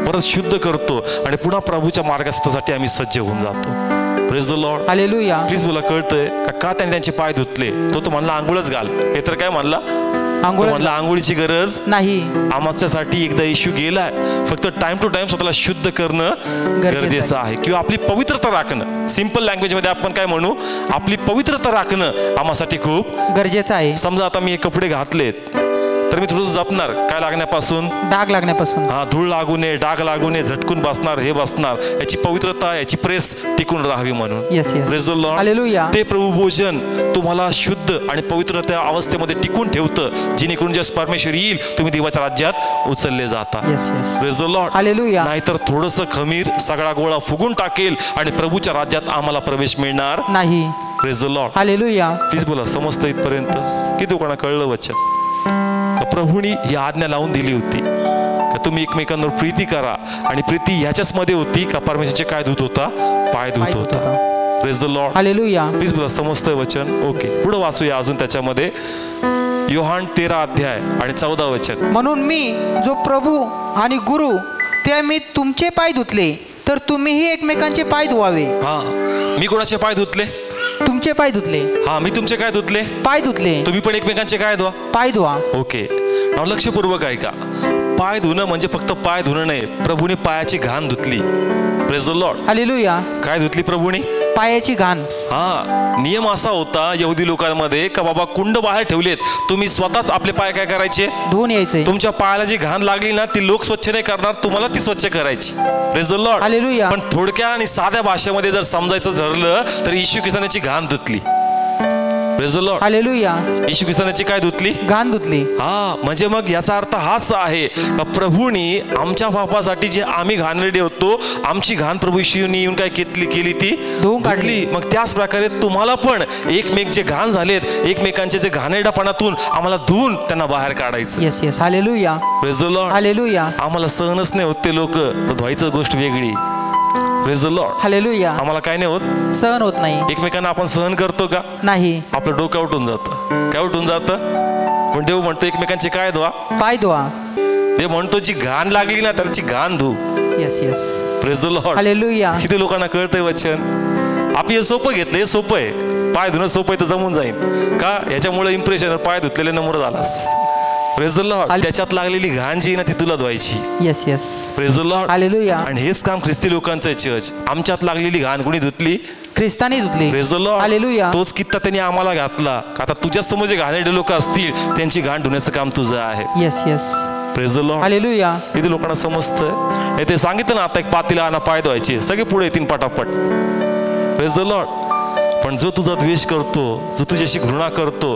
परत शुद्ध करतो आणि पुन्हा प्रभूच्या मार्गासाठी आम्ही सज्ज होऊन जातो. Praise the Lord. Hallelujah. Please बोला, कळतंय का त्यांनी त्यांचे पाय धुतले? तो म्हणला आंघोळच घाल. हे तर काय म्हणला? म्हणला आंघोळीची गरज नाही. आमच्यासाठी एकदा येशू गेलाय, फक्त टाइम टू टाइम स्वतःला शुद्ध करणं गरजेचं आहे, किंवा आपली पवित्रता राखणं. सिंपल लँग्वेज मध्ये आपण काय म्हणू? आपली पवित्रता राखणं आम्हासाठी खूप गरजेचं आहे. समजा आता मी हे कपडे घातलेत तर मी थोडं जपणार. काय लागण्यापासून? डाग लागण्यापासून. हा, धूळ लागू नये, डाग लागू नये, झटकून बसणार, हे बसणार. याची पवित्रता, याची प्रेस टिकून राहावी म्हणून. Praise the Lord. हालेलुया. ते प्रभू भोजन तुम्हाला शुद्ध आणि पवित्र त्या अवस्थेमध्ये टिकून ठेवतं, जेणेकरून ज्या परमेश्वर येईल तुम्ही देवाच्या राज्यात उचलले जाता. Praise the Lord. हालेलुया. नाहीतर थोडंसं खमीर सगळा गोळा फुगून टाकेल आणि प्रभूच्या राज्यात आम्हाला प्रवेश मिळणार नाही. Praise the Lord. Hallelujah. Please बोला, समजतं इथपर्यंत? किती लोकांना कळलं वचन? प्रभूनी ही आज्ञा लावून दिली होती का तुम्ही एकमेकांवर प्रीती करा, आणि प्रीती ह्याच्याच मध्ये होती का परमेश्वराचे काय धूत होता? पाय धूत होता. Praise the Lord. Hallelujah. Please बोला, समजतंय वचन? ओके, पुढे वाचूया अजून त्याच्यामध्ये. योहान 13 अध्याय आणि 14 वचन. म्हणून मी जो प्रभू आणि गुरु ते मी तुमचे पाय धुतले, तर तुम्हीही एकमेकांचे पाय धुवावे. हा, मी कोणाचे पाय धुतले? तुमचे पाय धुतले. हा, मी तुमचे काय धुतले? पाय धुतले. तुम्ही पण एकमेकांचे काय धुवा? पाय धुवा. ओके, लक्षपूर्वक ऐका. पाय धुणं म्हणजे फक्त पाय धुणं नाही, प्रभूने पायाची घाण धुतली. Praise the Lord. हालेलुया. काय धुतली प्रभूने? पायाची घाण. हा, नियम असा होता यहुदी लोकांमध्ये का बाबा कुंड बाहेर ठेवलेत, तुम्ही स्वतःच आपले पाय काय करायचे? धुवून यायचे. तुमच्या पायाला जी घाण लागली ना ती लोक स्वच्छ नाही करणार, तुम्हाला ती स्वच्छ करायची. Praise the Lord. हालेलुया. पण थोडक्या आणि साध्या भाषेमध्ये जर समजायचं ठरलं तर येशू ख्रिस्ताची घाण धुतली. Praise the Lord. हालेलुया. येशू ख्रिस्ताची काय धुतली? घाण धुतली. हा, म्हणजे मग याचा अर्थ हाच आहे का प्रभूनी आमच्या पापासाठी जे आम्ही घाणेरडे होतो, आमची घाण प्रभू येशूनी येऊन काय केली? ती धुवून काढली. मग त्याच प्रकारे तुम्हाला पण एकमेक जे घाण झालेत, एकमेकांचे जे घाणेरडेपणातून आम्हाला धुवून त्यांना बाहेर काढायचं. Yes yes. Hallelujah. Praise the Lord. Hallelujah. आम्हाला सहनच नाही होत ते लोक, धुवायचं गोष्ट वेगळी. Praise the Lord. हालेलुया. आम्हाला काय नाही होत? सहन होत नाही. एकमेकांना आपण सहन करतो का? नाही. आपलं डोकं उठून जातं. काय उठून जातं? पण देव म्हणतो एकमेकांचे काय धुवा? पाय धुवा. देव म्हणतो जी घाण लागली ना त्याची घाण धु. Yes yes. Praise the Lord. Hallelujah. किती लोकांना कळतंय वचन. आपण हे सोपं घेतलं, हे सोपं आहे. पाय धुणं सोपं आहे तर जमून जाईल का? याच्यामुळे इम्प्रेशन पाय धुतलेले नंबर झालास. Praise the Lord. त्याच्यात लागलेली घाण जी आहे ना ती तुला धुवायची. Yes yes. Praise the Lord. Hallelujah. आणि हेच काम ख्रिस्ती लोकांचं आहे. चर्च आमच्यात लागलेली घाण कोणी धुतली? ख्रिस्तानी धुतली. Praise the Lord. हालेलुया. तोच कित्ता त्यांनी आम्हाला घातला. आता तुझ्या समोर जे घाणेरडे लोक असतील त्यांची घाण धुण्याचं काम तुझं आहे. Yes yes. Praise the Lord. Hallelujah. किती लोकांना समजतंय? ते सांगितलं ना आता एक पातीला आणा पाय धुवायचे, सगळे पुढे येतील पटापट. Praise the Lord. पण जो तुझा द्वेष करतो, जो तुझ्याशी घृणा करतो,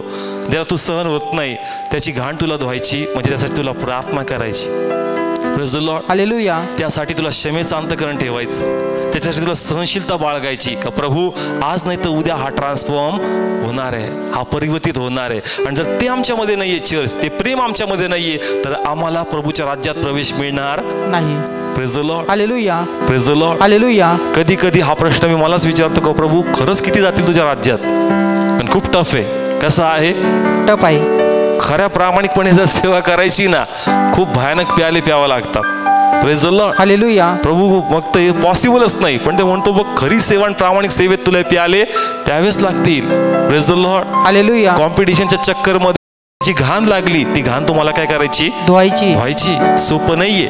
ज्याला तू सहन होत नाही, त्याची घाण तुला धुवायची, म्हणजे त्यासाठी तुला प्रार्थना करायची. Praise the Lord. हालेलुया. त्यासाठी तुला क्षमेचं अंतःकरण ठेवायचं, त्याच्यासाठी तुला सहनशीलता बाळगायची का प्रभू आज नाही तर उद्या हा ट्रान्सफॉर्म होणार आहे, हा परिवर्तित होणार आहे. आणि जर ते आमच्यामध्ये नाहीये चर्च, ते प्रेम आमच्यामध्ये नाहीये, तर आम्हाला प्रभूच्या राज्यात प्रवेश मिळणार नाही. Praise the Lord. Hallelujah. Praise the Lord. Hallelujah. कधी कधी हा प्रश्न मी मलाच विचारतो का प्रभू खरंच किती जातील तुझ्या राज्यात? पण खूप टफ आहे. कसं आहे? टफ आहे. खऱ्या प्रामाणिकपणे जर सेवा करायची ना, खूप भयानक प्याले प्यावं लागतात. Praise the Lord. हालेलुया. प्रभू मग ते पॉसिबलच नाही, पण ते म्हणतो बघ खरी सेवा आणि प्रामाणिक सेवेत तुला प्याले प्यावेच लागतील. Praise the Lord. हालेलुया. कॉम्पिटिशनच्या चक्करमध्ये जी घाण लागली ती घाण तुम्हाला काय करायची? धुवायची. धुवायची. सोपं नाहीये.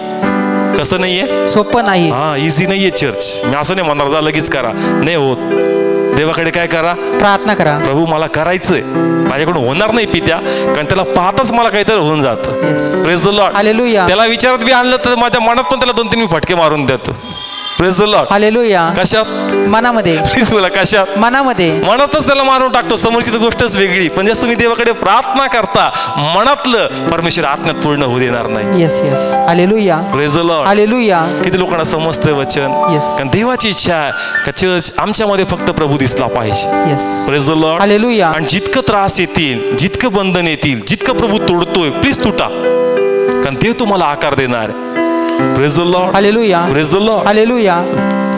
कसं नाहीये? सोपं नाही. हा इझी नाहीये चर्च. मी असं नाही म्हणणार जा लगेच करा, नाही होत. देवाकडे काय करा? प्रार्थना करा. प्रभू मला करायचंय, माझ्याकडून होणार नाही पित्या, कारण त्याला पाहताच मला काहीतरी होऊन जातं. Praise the Lord. हालेलुया. त्याला विचारत बी आणलं तर माझ्या मनात पण त्याला 2-3 मी फटके मारून देतो. Praise the Lord. हालेलुया. कशात? मनामध्ये. प्लीज बोला कशात? मनामध्ये. मनातच त्याला मारून टाकतो. समोरची तर गोष्टच वेगळी, पण जसं तुम्ही देवाकडे प्रार्थना करता मनातलं परमेश्वर आत्म्यात पूर्ण होऊ देणार नाही. Yes yes. Hallelujah. Praise the Lord. Hallelujah. किती लोकांना समजतंय वचन? Yes. कारण देवाची इच्छा आहे का चर्च आमच्यामध्ये फक्त प्रभू दिसला पाहिजे. Yes. Praise the Lord. Hallelujah. आणि जितकं त्रास येतील, जितकं बंधन येतील, जितकं प्रभू तोडतोय प्लीज तुटा, कारण देव तुम्हाला आकार देणार आहे. Praise the Lord. Hallelujah. Praise the Lord. Hallelujah.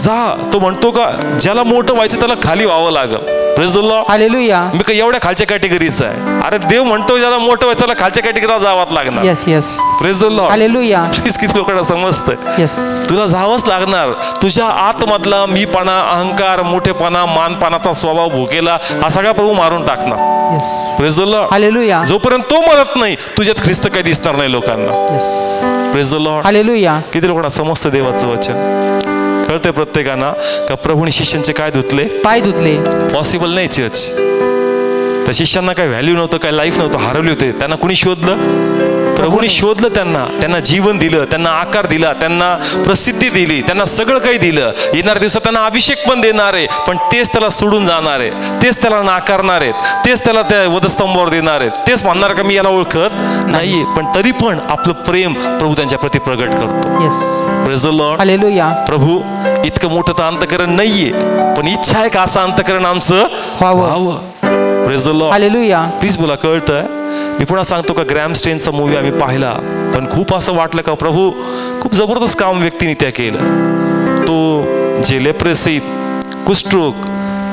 जा. तो म्हणतो का ज्याला मोठं व्हायचं त्याला खाली व्हावं लागेल. Praise the Lord. हालेलुया. मी काय एवढ्या खालच्या कॅटेगरीचा आहे? अरे देव म्हणतो ज्याला मोठं व्हायचं त्याला खालच्या कॅटेगरीला जावंच लागणार. Yes yes. Praise the Lord. Hallelujah. Please किती लोकांना समजतंय? येस. तुला जावंच लागणार. तुझ्या आतमधला मीपणा, अहंकार, मोठेपणा, मानपणाचा स्वभाव भोगेला हा सगळा प्रभू मारून टाकणार. Yes. Praise the Lord. Hallelujah. जोपर्यंत तो मरत नाही तुझ्यात ख्रिस्त काही दिसणार नाही लोकांना. Yes. Praise the Lord. Hallelujah. किती लोकांना समजतं देवाचं वचन? कळतंय प्रत्येकांना का प्रभूने शिष्यांचे काय धुतले? पाय धुतले. पॉसिबल नाही चर्च. त्या शिष्यांना काय व्हॅल्यू नव्हतं, काय लाईफ नव्हतं, हरवले होते. त्यांना कुणी शोधलं? प्रभूने शोधलं त्यांना. त्यांना जीवन दिलं, त्यांना आकार दिला, त्यांना प्रसिद्धी दिली, त्यांना सगळं काही दिलं. येणाऱ्या दिवसात त्यांना अभिषेक पण देणार आहे, पण तेच त्याला सोडून जाणार आहे, तेच त्याला नाकारणार आहेत, तेच त्याला त्या वधस्तंभावर देणार आहेत, तेच म्हणणार का मी याला ओळखत नाहीये. पण तरी पण आपलं प्रेम प्रभू त्यांच्या प्रति प्रगट करतो. Yes. Praise the Lord. Hallelujah. प्रभू इतकं मोठं तर अंतःकरण नाहीये, पण इच्छा आहे का असं अंतःकरण आमचं व्हावं. Praise the Lord. Hallelujah. Please बोला कळतंय? मी पुन्हा सांगतो का ग्रॅम स्टेनचा मूवी आम्ही पाहिला, पण खूप असं वाटलं का प्रभू खूप जबरदस्त काम व्यक्तीने त्या केलं. तो जे लेप्रेसी, कुष्ठरोग,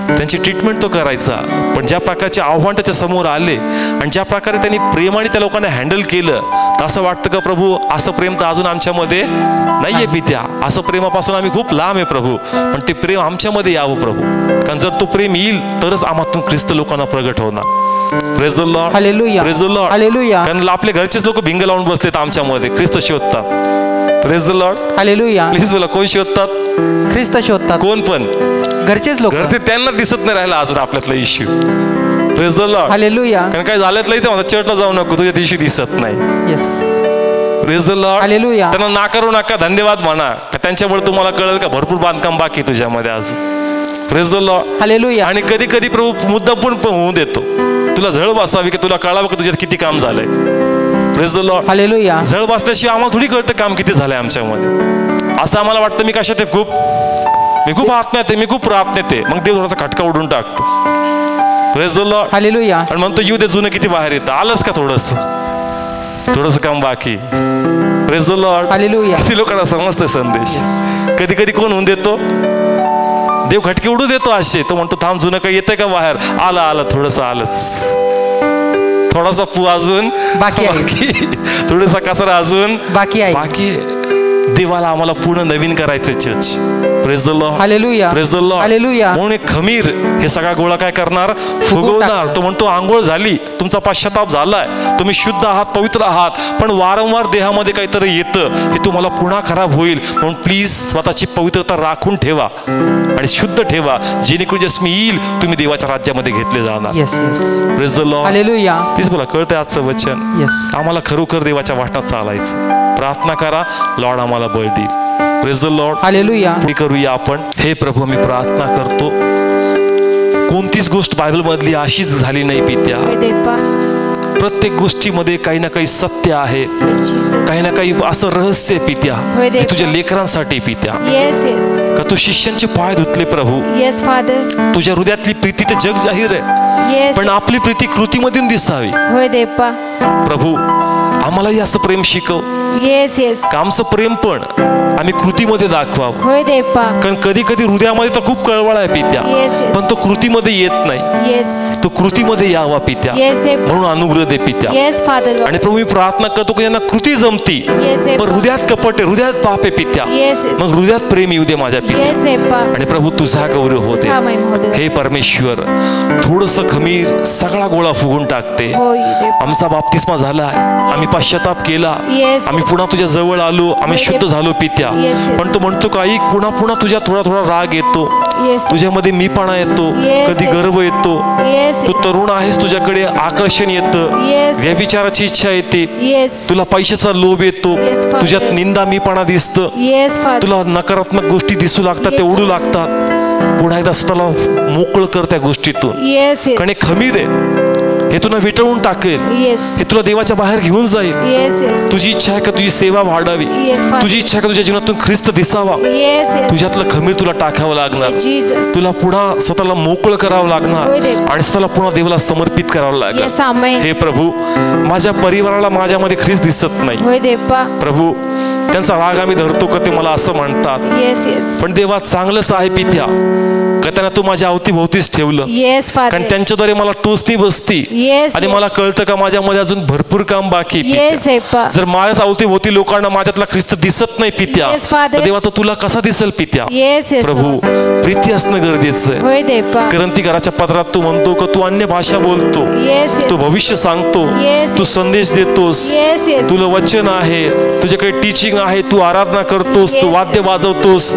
त्यांची ट्रीटमेंट तो करायचा, पण ज्या प्रकारचे आव्हान त्याच्या समोर आले आणि ज्या प्रकारे त्यांनी प्रेमाने त्या लोकांना हँडल केलं, तर असं वाटतं का प्रभू असं प्रेम तर अजून आमच्यामध्ये नाहीये पित्या. असं प्रेमापासून आम्ही खूप लांब आहे प्रभू, पण ते प्रेम आमच्यामध्ये यावं प्रभू, कारण जर तो प्रेम येईल तरच आम्हातून ख्रिस्त लोकांना प्रगट होणार. Praise the Lord. Hallelujah. Praise the Lord. Hallelujah. कारण आपले घरचेच लोक भिंग लावून बसलेत आमच्यामध्ये, ख्रिस्त शोधतात. Praise the Lord. Hallelujah. Please बोला कोण शोधतात? ख्रिस्त शोधतात. कोण पण? घरचेच लोक. घरचे त्यांना दिसत नाही राहिला अजून आपल्यातला issue. Praise the Lord. Hallelujah. कारण काय झाल्यातलं इथे म्हणतात चर्चला जाऊ नको, तुझ्या दिवशी दिसत नाही. Yes. Praise the Lord. Hallelujah. त्यांना नाकारू नका, धन्यवाद म्हणा, का त्यांच्यामुळे तुम्हाला कळेल का भरपूर बांधकाम बाकी तुझ्यामध्ये अजून. Praise the Lord. हालेलुया. आणि कधी कधी प्रभू मुद्दा पण होऊ देतो, तुला झळ बसावी की तुला कळावं की तुझ्यात किती काम झालंय. Praise the Lord. हालेलुया. झळ बसल्याशिवाय आम्हाला थोडी कळतं काम किती झालंय आमच्यामध्ये. असं आम्हाला वाटतं मी कशात आहे, मी खूप आत्म्यात आहे, मी खूप प्रार्थनेत आहे, मग देव थोडासा खटका उडून टाकतो. Praise the Lord. हालेलुया. आणि म्हणतो येऊ दे जुनं किती बाहेर येतं, आलंच का थोडंसं काम बाकी. Praise the Lord. हालेलुया. किती लोकांना समजतंय संदेश? कधी कधी कोण होऊन देतो? देव खटके उडू देतो असे. तो म्हणतो थांब जुनं काही येतंय का बाहेर? आलं थोडंसं आलंच, थोडासा पू अजून बाकी आहे. थोडासा कचरा अजून बाकी आहे. देवाला आम्हाला पूर्ण नवीन करायचं church. Praise the Lord. Hallelujah. Praise the Lord. Hallelujah. म्हणून एक खमीर हे सगळा गोळा काय करणार? फुगवणार. तो म्हणतो आंघोळ झाली, तुमचा पश्चाताप झालाय, तुम्ही शुद्ध आहात, पवित्र आहात, पण वारंवार देहामध्ये काहीतरी येतं, हे तुम्हाला पुन्हा खराब होईल. म्हणून प्लीज स्वतःची पवित्रता राखून ठेवा आणि शुद्ध ठेवा, जेणेकरून जेव्हा मी येईल तुम्ही देवाच्या राज्यामध्ये घेतले जाणार. Yes yes. Praise the Lord. Hallelujah. Please बोला, कळतंय आजचं वचन? येस. आम्हाला खरोखर देवाच्या वाटात चालायचं. प्रार्थना करा, लॉर्ड आम्हाला बळ देईल. Praise the Lord. हालेलुया. हे करूया आपण. हे प्रभू, मी प्रार्थना करतो, कोणतीच गोष्ट बायबल मधली अशीच झाली नाही पित्या. होय देवा. प्रत्येक गोष्टीमध्ये काही ना काही सत्य आहे, काही ना काही असं रहस्य आहे पित्या. होय देवा. हे तुझ्या लेकरांसाठी पित्या, येस येस. का तू शिष्यांचे पाय धुतले प्रभू. Yes father. तुझ्या हृदयातली प्रीती तर जग जाहीर आहे, येस. पण आपली प्रीती कृतीमधून दिसावी. होय देवा. प्रभू, आम्हालाही असं प्रेम शिकव, येस येस. का आमचं प्रेम पण आम्ही कृतीमध्ये दाखवावं. होय देवा. कारण कधी कधी हृदयामध्ये तर खूप कळवळ आहे पित्या, येस येस. पण तो कृतीमध्ये येत नाही. येस. तो कृतीमध्ये यावा पित्या, येस देवा. म्हणून अनुग्रह दे पित्या. Yes father. आणि प्रभू, मी प्रार्थना करतो की यांना कृती जमती, येस पण देवा. हृदयात कपट आहे, हृदयात पाप आहे पित्या. Yes yes. मग हृदयात प्रेम येऊ दे माझ्या पित्या. येस देवा. आणि प्रभू, तुझा गौरव होते. सामाई महोदय. हे परमेश्वर, थोडस खमीर सगळा गोळा फुगून टाकते. होय देवा. आमचा बाप्तिस्मा झाला, आम्ही पश्चाताप केला, येस. आम्ही पुन्हा तुझ्या जवळ आलो, आम्ही होय शुद्ध देवा. झालो पित्या. Yes, yes. पण तो म्हणतो काही पुन्हा पुन्हा तुझ्या थोडा थोडा राग येतो, येस. तुझ्यामध्ये मीपणा येतो, येस, कधी येस. गर्व येतो, येस तू तरुण आहेस, तुझ्याकडे आकर्षण येतं, येस. व्यभिचाराची इच्छा येते, येस. तुला पैशाचा लोभ येतो, येस, फादर. तुझ्यात निंदा मीपणा दिसतं, येस फादर. तुला नकारात्मक गोष्टी दिसू लागतात, ते येस. उडू लागतात. पुन्हा एकदा स्वतःला मोकळं कर त्या गोष्टीतून. Yes yes. कारण हे खमीर आहे, हे तुला विटळून टाकेल, येस. हे तुला देवाच्या बाहेर घेऊन जाईल. Yes yes. तुझी इच्छा आहे का तुझी सेवा वाढावी, येस फादर. तुझी इच्छा आहे का तुझ्या जीवनातून ख्रिस्त दिसावा, येस येस. तुझ्यातलं खमीर तुला टाकावं लागणार, जीसस. तुला पुन्हा स्वतःला मोकळं करावं लागणार होय देवा. आणि स्वतःला पुन्हा देवाला समर्पित करावं लागणार. येस आमेन. हे प्रभू, माझ्या परिवाराला माझ्यामध्ये ख्रिस्त दिसत नाही. होय देवा. प्रभू, त्यांचा राग आम्ही धरतो का ते मला असं म्हणतात, येस येस. पण देवा चांगलंच आहे पित्या, का त्यांना तू माझ्या अवतीभोवतीच ठेवलं, येस कारण फादर. त्यांच्याद्वारे मला टोचणी बसती. येस आणि येस. मला कळतं का माझ्यामध्ये अजून भरपूर काम बाकी आहे येस पित्या. देवा. जर माझ्या अवतीभोवती लोकांना माझ्यातला ख्रिस्त दिसत नाही पित्या, Yes, Father. तर देवा तर तुला कसा दिसेल पित्या. Yes yes. प्रभू, प्रीती असणं गरजेचं आहे. होय देवा. ग्रंथीकाराच्या पत्रात तू म्हणतो का तू अन्य भाषा बोलतो, येस तू येस. भविष्य सांगतो, Yes, तू yes. संदेश देतोस, येस येस. तुला वचन आहे, तुझ्याकडे टीचिंग आहे, तू आराधना करतोस, तू Yes, वाद्य yes. वाजवतोस,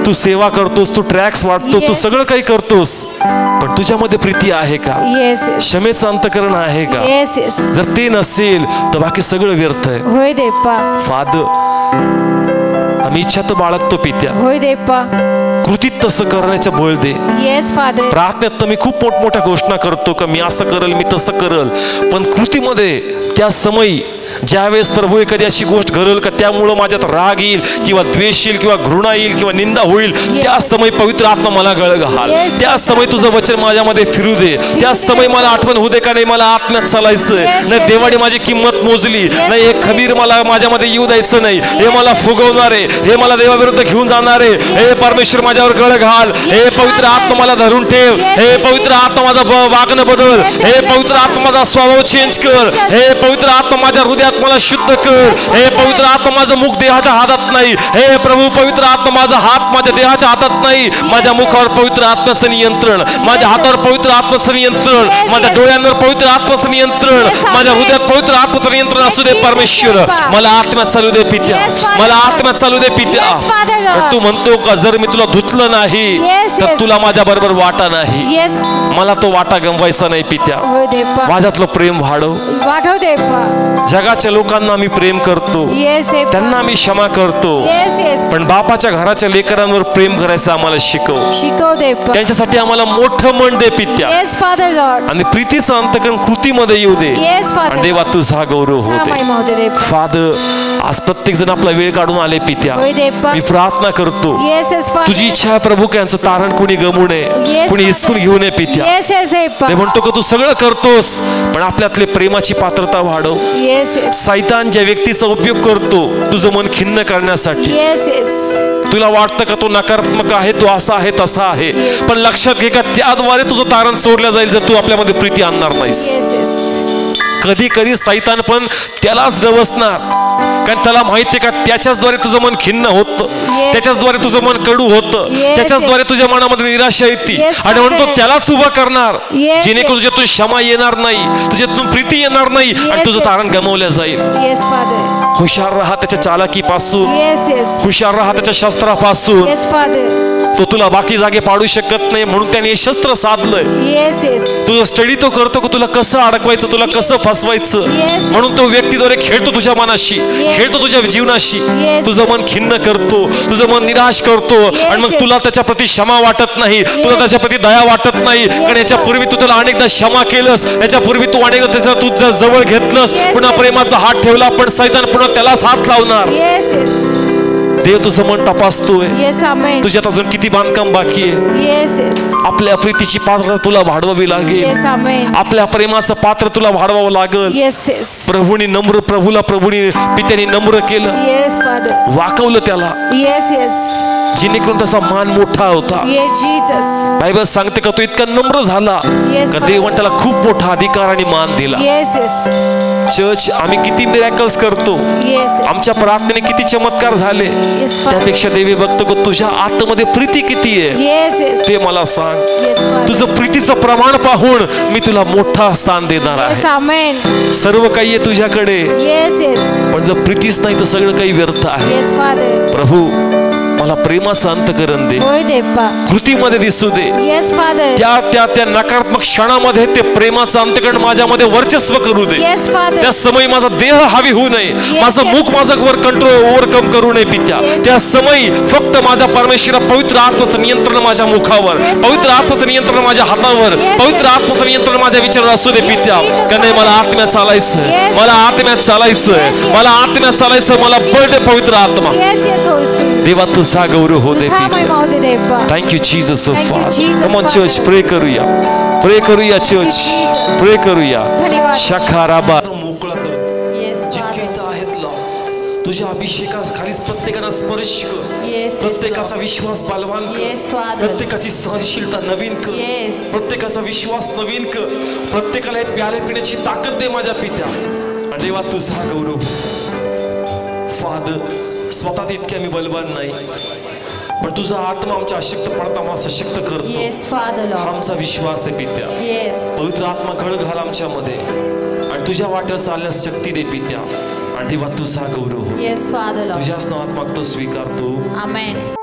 तू सेवा करतोस, तू ट्रॅक्स वाटतोस, तू Yes. सगळं काही करतोस, पण तुझ्यामध्ये प्रीती आहे का, येस येस. क्षमेचं अंतकरण आहे का? Yes yes. जर ते नसेल तर बाकी सगळं व्यर्थ आहे. होय देवा. फादर, आम्ही इच्छा तर बाळगतो पित्या, होय देवा. कृतीत तसं करण्याचं बळ दे. Yes father. प्रार्थनेत तर मी खूप मोठमोठ्या घोषणा करतो का मी असं करल, मी तसं करल, पण कृतीमध्ये त्या समयी ज्यावेळेस प्रभू एखादी अशी गोष्ट घडल का त्यामुळं माझ्यात राग येईल किंवा द्वेष येईल किंवा घृणा येईल किंवा निंदा होईल, त्या समय पवित्र आत्मा मला गळ घाल. Yes. त्या समय तुझं वचन माझ्यामध्ये फिरू दे. त्या समय मला आठवण होऊ दे का नाही मला आत्म्यात चालायचंय, Yes, नाही yes, देवाने माझी किंमत मोजली, Yes, नाही एक खमीर मला माझ्यामध्ये येऊ द्यायचं नाही, हे मला फुगवणारे, हे मला देवाविरुद्ध घेऊन जाणारे, हे परमेश्वर माझ्यावर गळ घाल, हे पवित्र आत्मा मला धरून ठेव, हे पवित्र आत्मा माझं वागणं बदल, हे पवित्र आत्मा माझा स्वभाव चेंज कर, हे पवित्र आत्मा माझ्या हृदयात मला शुद्ध कर, हे पवित्र आत्मा माझं मुख देहाच्या हातात नाही, हे प्रभू पवित्र आत्मा माझा हात माझ्या देहाच्या हातात नाही, माझ्या मुखावर पवित्र आत्म्याचं नियंत्रण, माझ्या हातावर पवित्र आत्म्याचं नियंत्रण, माझ्या डोळ्यांवर पवित्र आत्म्याचं नियंत्रण, माझ्या हृदयात पवित्र आत्म्याचं नियंत्रण असू दे परमेश्वर. मला आत्म्यात चालू दे पित्या, मला आत्म्यात चालू दे पित्या. पण तू म्हणतो का जर मी तुला धुतलं नाही तर तुला माझ्या बरोबर वाटा नाही, येस. मला तो वाटा गमवायचा नाही पित्या. होय देवा. माझ्यातलं प्रेम वाढव. वाढव देवा. जगाच्या लोकांना मी प्रेम करतो, येस देवा. त्यांना मी क्षमा करतो, येस येस. पण बापाच्या घराच्या लेकरांवर प्रेम करायचं आम्हाला शिकव. शिकव देवा. त्यांच्यासाठी आम्हाला मोठं मन दे पित्या, येस फादर लॉर्ड. आणि प्रीतीचं अंतकरण कृतीमध्ये येऊ दे. येस आणि फादर. देवा तुझा गौरव होते. सामाई महोदय देवा. फादर, आज प्रत्येक जण आपला वेळ काढून आले पित्या, होय देवा. मी प्रार्थना करतो येस येस फादर. तुझी इच्छा आहे प्रभू की यांचं तारण कोणी गमू नये, Yes, कोणी Father. हिसकून घेऊ नये पित्या. येस येस देवा. ते म्हणतो का तू सगळं करतोस, पण आपल्यातले प्रेमाची पात्रता वाढव. Yes yes. सैतान ज्या व्यक्तीचा उपयोग करतो तुझं मन खिन्न करण्यासाठी, येस येस. तुला वाटतं का तो नकारात्मक आहे, तो असा आहे तसा आहे, Yes. पण लक्षात घे का त्याद्वारे तुझं तारण चोरलं जाईल जर तू आपल्यामध्ये प्रीती आणणार नाहीस. Yes yes. कधी कधी सैतान पण त्यालाच डवसणार, कारण त्याला माहितीये का त्याच्याचद्वारे तुझं मन खिन्न होतं, त्याच्याचद्वारे तुझं मन कडू होतं, Yes, त्याच्याचद्वारे तुझ्या मनामध्ये निराशा येते. Yes, आणि म्हणून तो Father. त्यालाच उभा करणार, Yes, जेणेकरून तुझ्यातून क्षमा येणार नाही, तुझ्यातून प्रीती येणार नाही आणि Yes, तुझं yes. तारण गमावलं जाईल. Yes, Father. हुशार राहा त्याच्या चालाकीपासून, Yes, yes. हुशार राहा त्याच्या शस्त्रापासून. Yes, Father. तो तुला बाकी जागे पाडू शकत नाही, म्हणून त्याने हे शस्त्र साधलंय. Yes, yes. तुझं स्टडी तो करतो की तुला कसं अडकवायचं, तुला कसं फसवायचं. Yes. म्हणून तो व्यक्तीद्वारे खेळतो तुझ्या मनाशी, खेळतो तुझ्या जीवनाशी. Yes. तुझं मन खिन्न करतो, तुझं मन निराश करतो. आणि मग Yes. तुला त्याच्या प्रती क्षमा वाटत नाही, तुला त्याच्या प्रती दया वाटत नाही. कारण याच्या पूर्वी तू त्याला अनेकदा क्षमा केलंस, याच्या पूर्वी तू अनेकदा त्याचा तुझ्या जवळ घेतलंस, Yes, पुन्हा yes. प्रेमाचा हात ठेवला, पण सैतान पुन्हा त्यालाच हात लावणार. Yes, yes. देव तुझं मन तपासतोय. Yes, amen. तुझ्यात अजून किती बांधकाम बाकी आहे. Yes, yes. आपल्या प्रीतीची पात्र तुला वाढवावी लागेल, Yes, amen. आपल्या प्रेमाचं पात्र तुला वाढवावं लागेल. Yes, yes. प्रभूला पित्याने नम्र केलं, Yes, Father. वाकवलं त्याला, Yes, yes. जेणेकरून त्याचा मान मोठा होता. Yes, Jesus. बायबल सांगते का तो इतका नम्र झाला Yes, का Father. देवाने त्याला खूप मोठा अधिकार आणि मान दिला. Yes, yes. चर्च, आम्ही किती मिरॅकल्स करतो, Yes, yes. आमच्या प्रार्थनेने किती चमत्कार झाले, Yes, Father. त्यापेक्षा देवी बघतो की तुझ्या आतमध्ये प्रीती किती आहे Yes, yes. ते मला सांग. Yes, Father. तुझं प्रीतीचं प्रमाण पाहून मी तुला मोठा स्थान देणार Yes, आहे. amen. सर्व काही आहे तुझ्याकडे, Yes, yes. पण जर प्रीतीच नाही तर सगळं काही व्यर्थ आहे. Yes, Father. प्रभू, मला प्रेमाचं अंतकरण दे, होय देप्पा. कृतीमध्ये दिसू दे. Yes, Father. त्या नकारात्मक क्षणामध्ये ते प्रेमाचं अंतकरण माझ्यामध्ये वर्चस्व करू दे. Yes, Father. त्या समयी माझा देह हावी होऊ नये, माझं yes. मुख माझं वर कंट्रोल ओव्हरकम करू नये पित्या. Yes. त्या समयी फक्त माझा परमेश्वर पवित्र आत्म्याचं नियंत्रण माझ्या मुखावर, Yes, पवित्र Father. आत्म्याचं नियंत्रण माझ्या हातावर, Yes, पवित्र yes. आत्म्याचं नियंत्रण माझ्या विचारावर असू दे पित्या. Yes, का नाही, मला आत्म्यात चालायचं, Yes. मला आत्म्यात चालायचं, Yes, yes. मला आत्म्यात चालायचं, मला बळ दे पवित्र आत्मा. Yes, yes, Holy Spirit. देवा तुझा गौरव हो दे तुझा पित्या. महिमा होऊ दे देप्पा. Thank you Jesus of Thank you, father. Jesus, come on church, Father. Pray करूया, प्रे करूया चर्च, Jesus. प्रे करूया. धन्यवाद. शखाराबा मोकळा करतो. Yes, जितके Father. इथं आहेत लाव, तुझ्या अभिषेकाखालीच प्रत्येकाला स्पर्श कर. Yes, प्रत्येकाचा विश्वास बलवान कर. Yes, Father. प्रत्येकाची सहनशीलता नवीन कर. Yes. प्रत्येकाचा विश्वास नवीन कर. प्रत्येकाला हे प्याले पिण्याची ताकद दे माझ्या पित्या. आणि देवा तुझा गौरव. फादर, स्वतः इतके आम्ही बलवान नाही, पण तुझा आत्मा आमच्या अशक्तपणात आम्हाला सशक्त करतो. Yes, Father, हा Lord. आमचा विश्वास आहे पित्या. Yes. पवित्र आत्मा घड घाल आमच्यामध्ये आणि तुझ्या वाटेवर चालण्यास शक्ती दे पित्या. आणि तेव्हा तुझा गौरव हो. Yes, Father, Lord. तुझ्याच नावात मागतो, स्वीकारतो. Amen.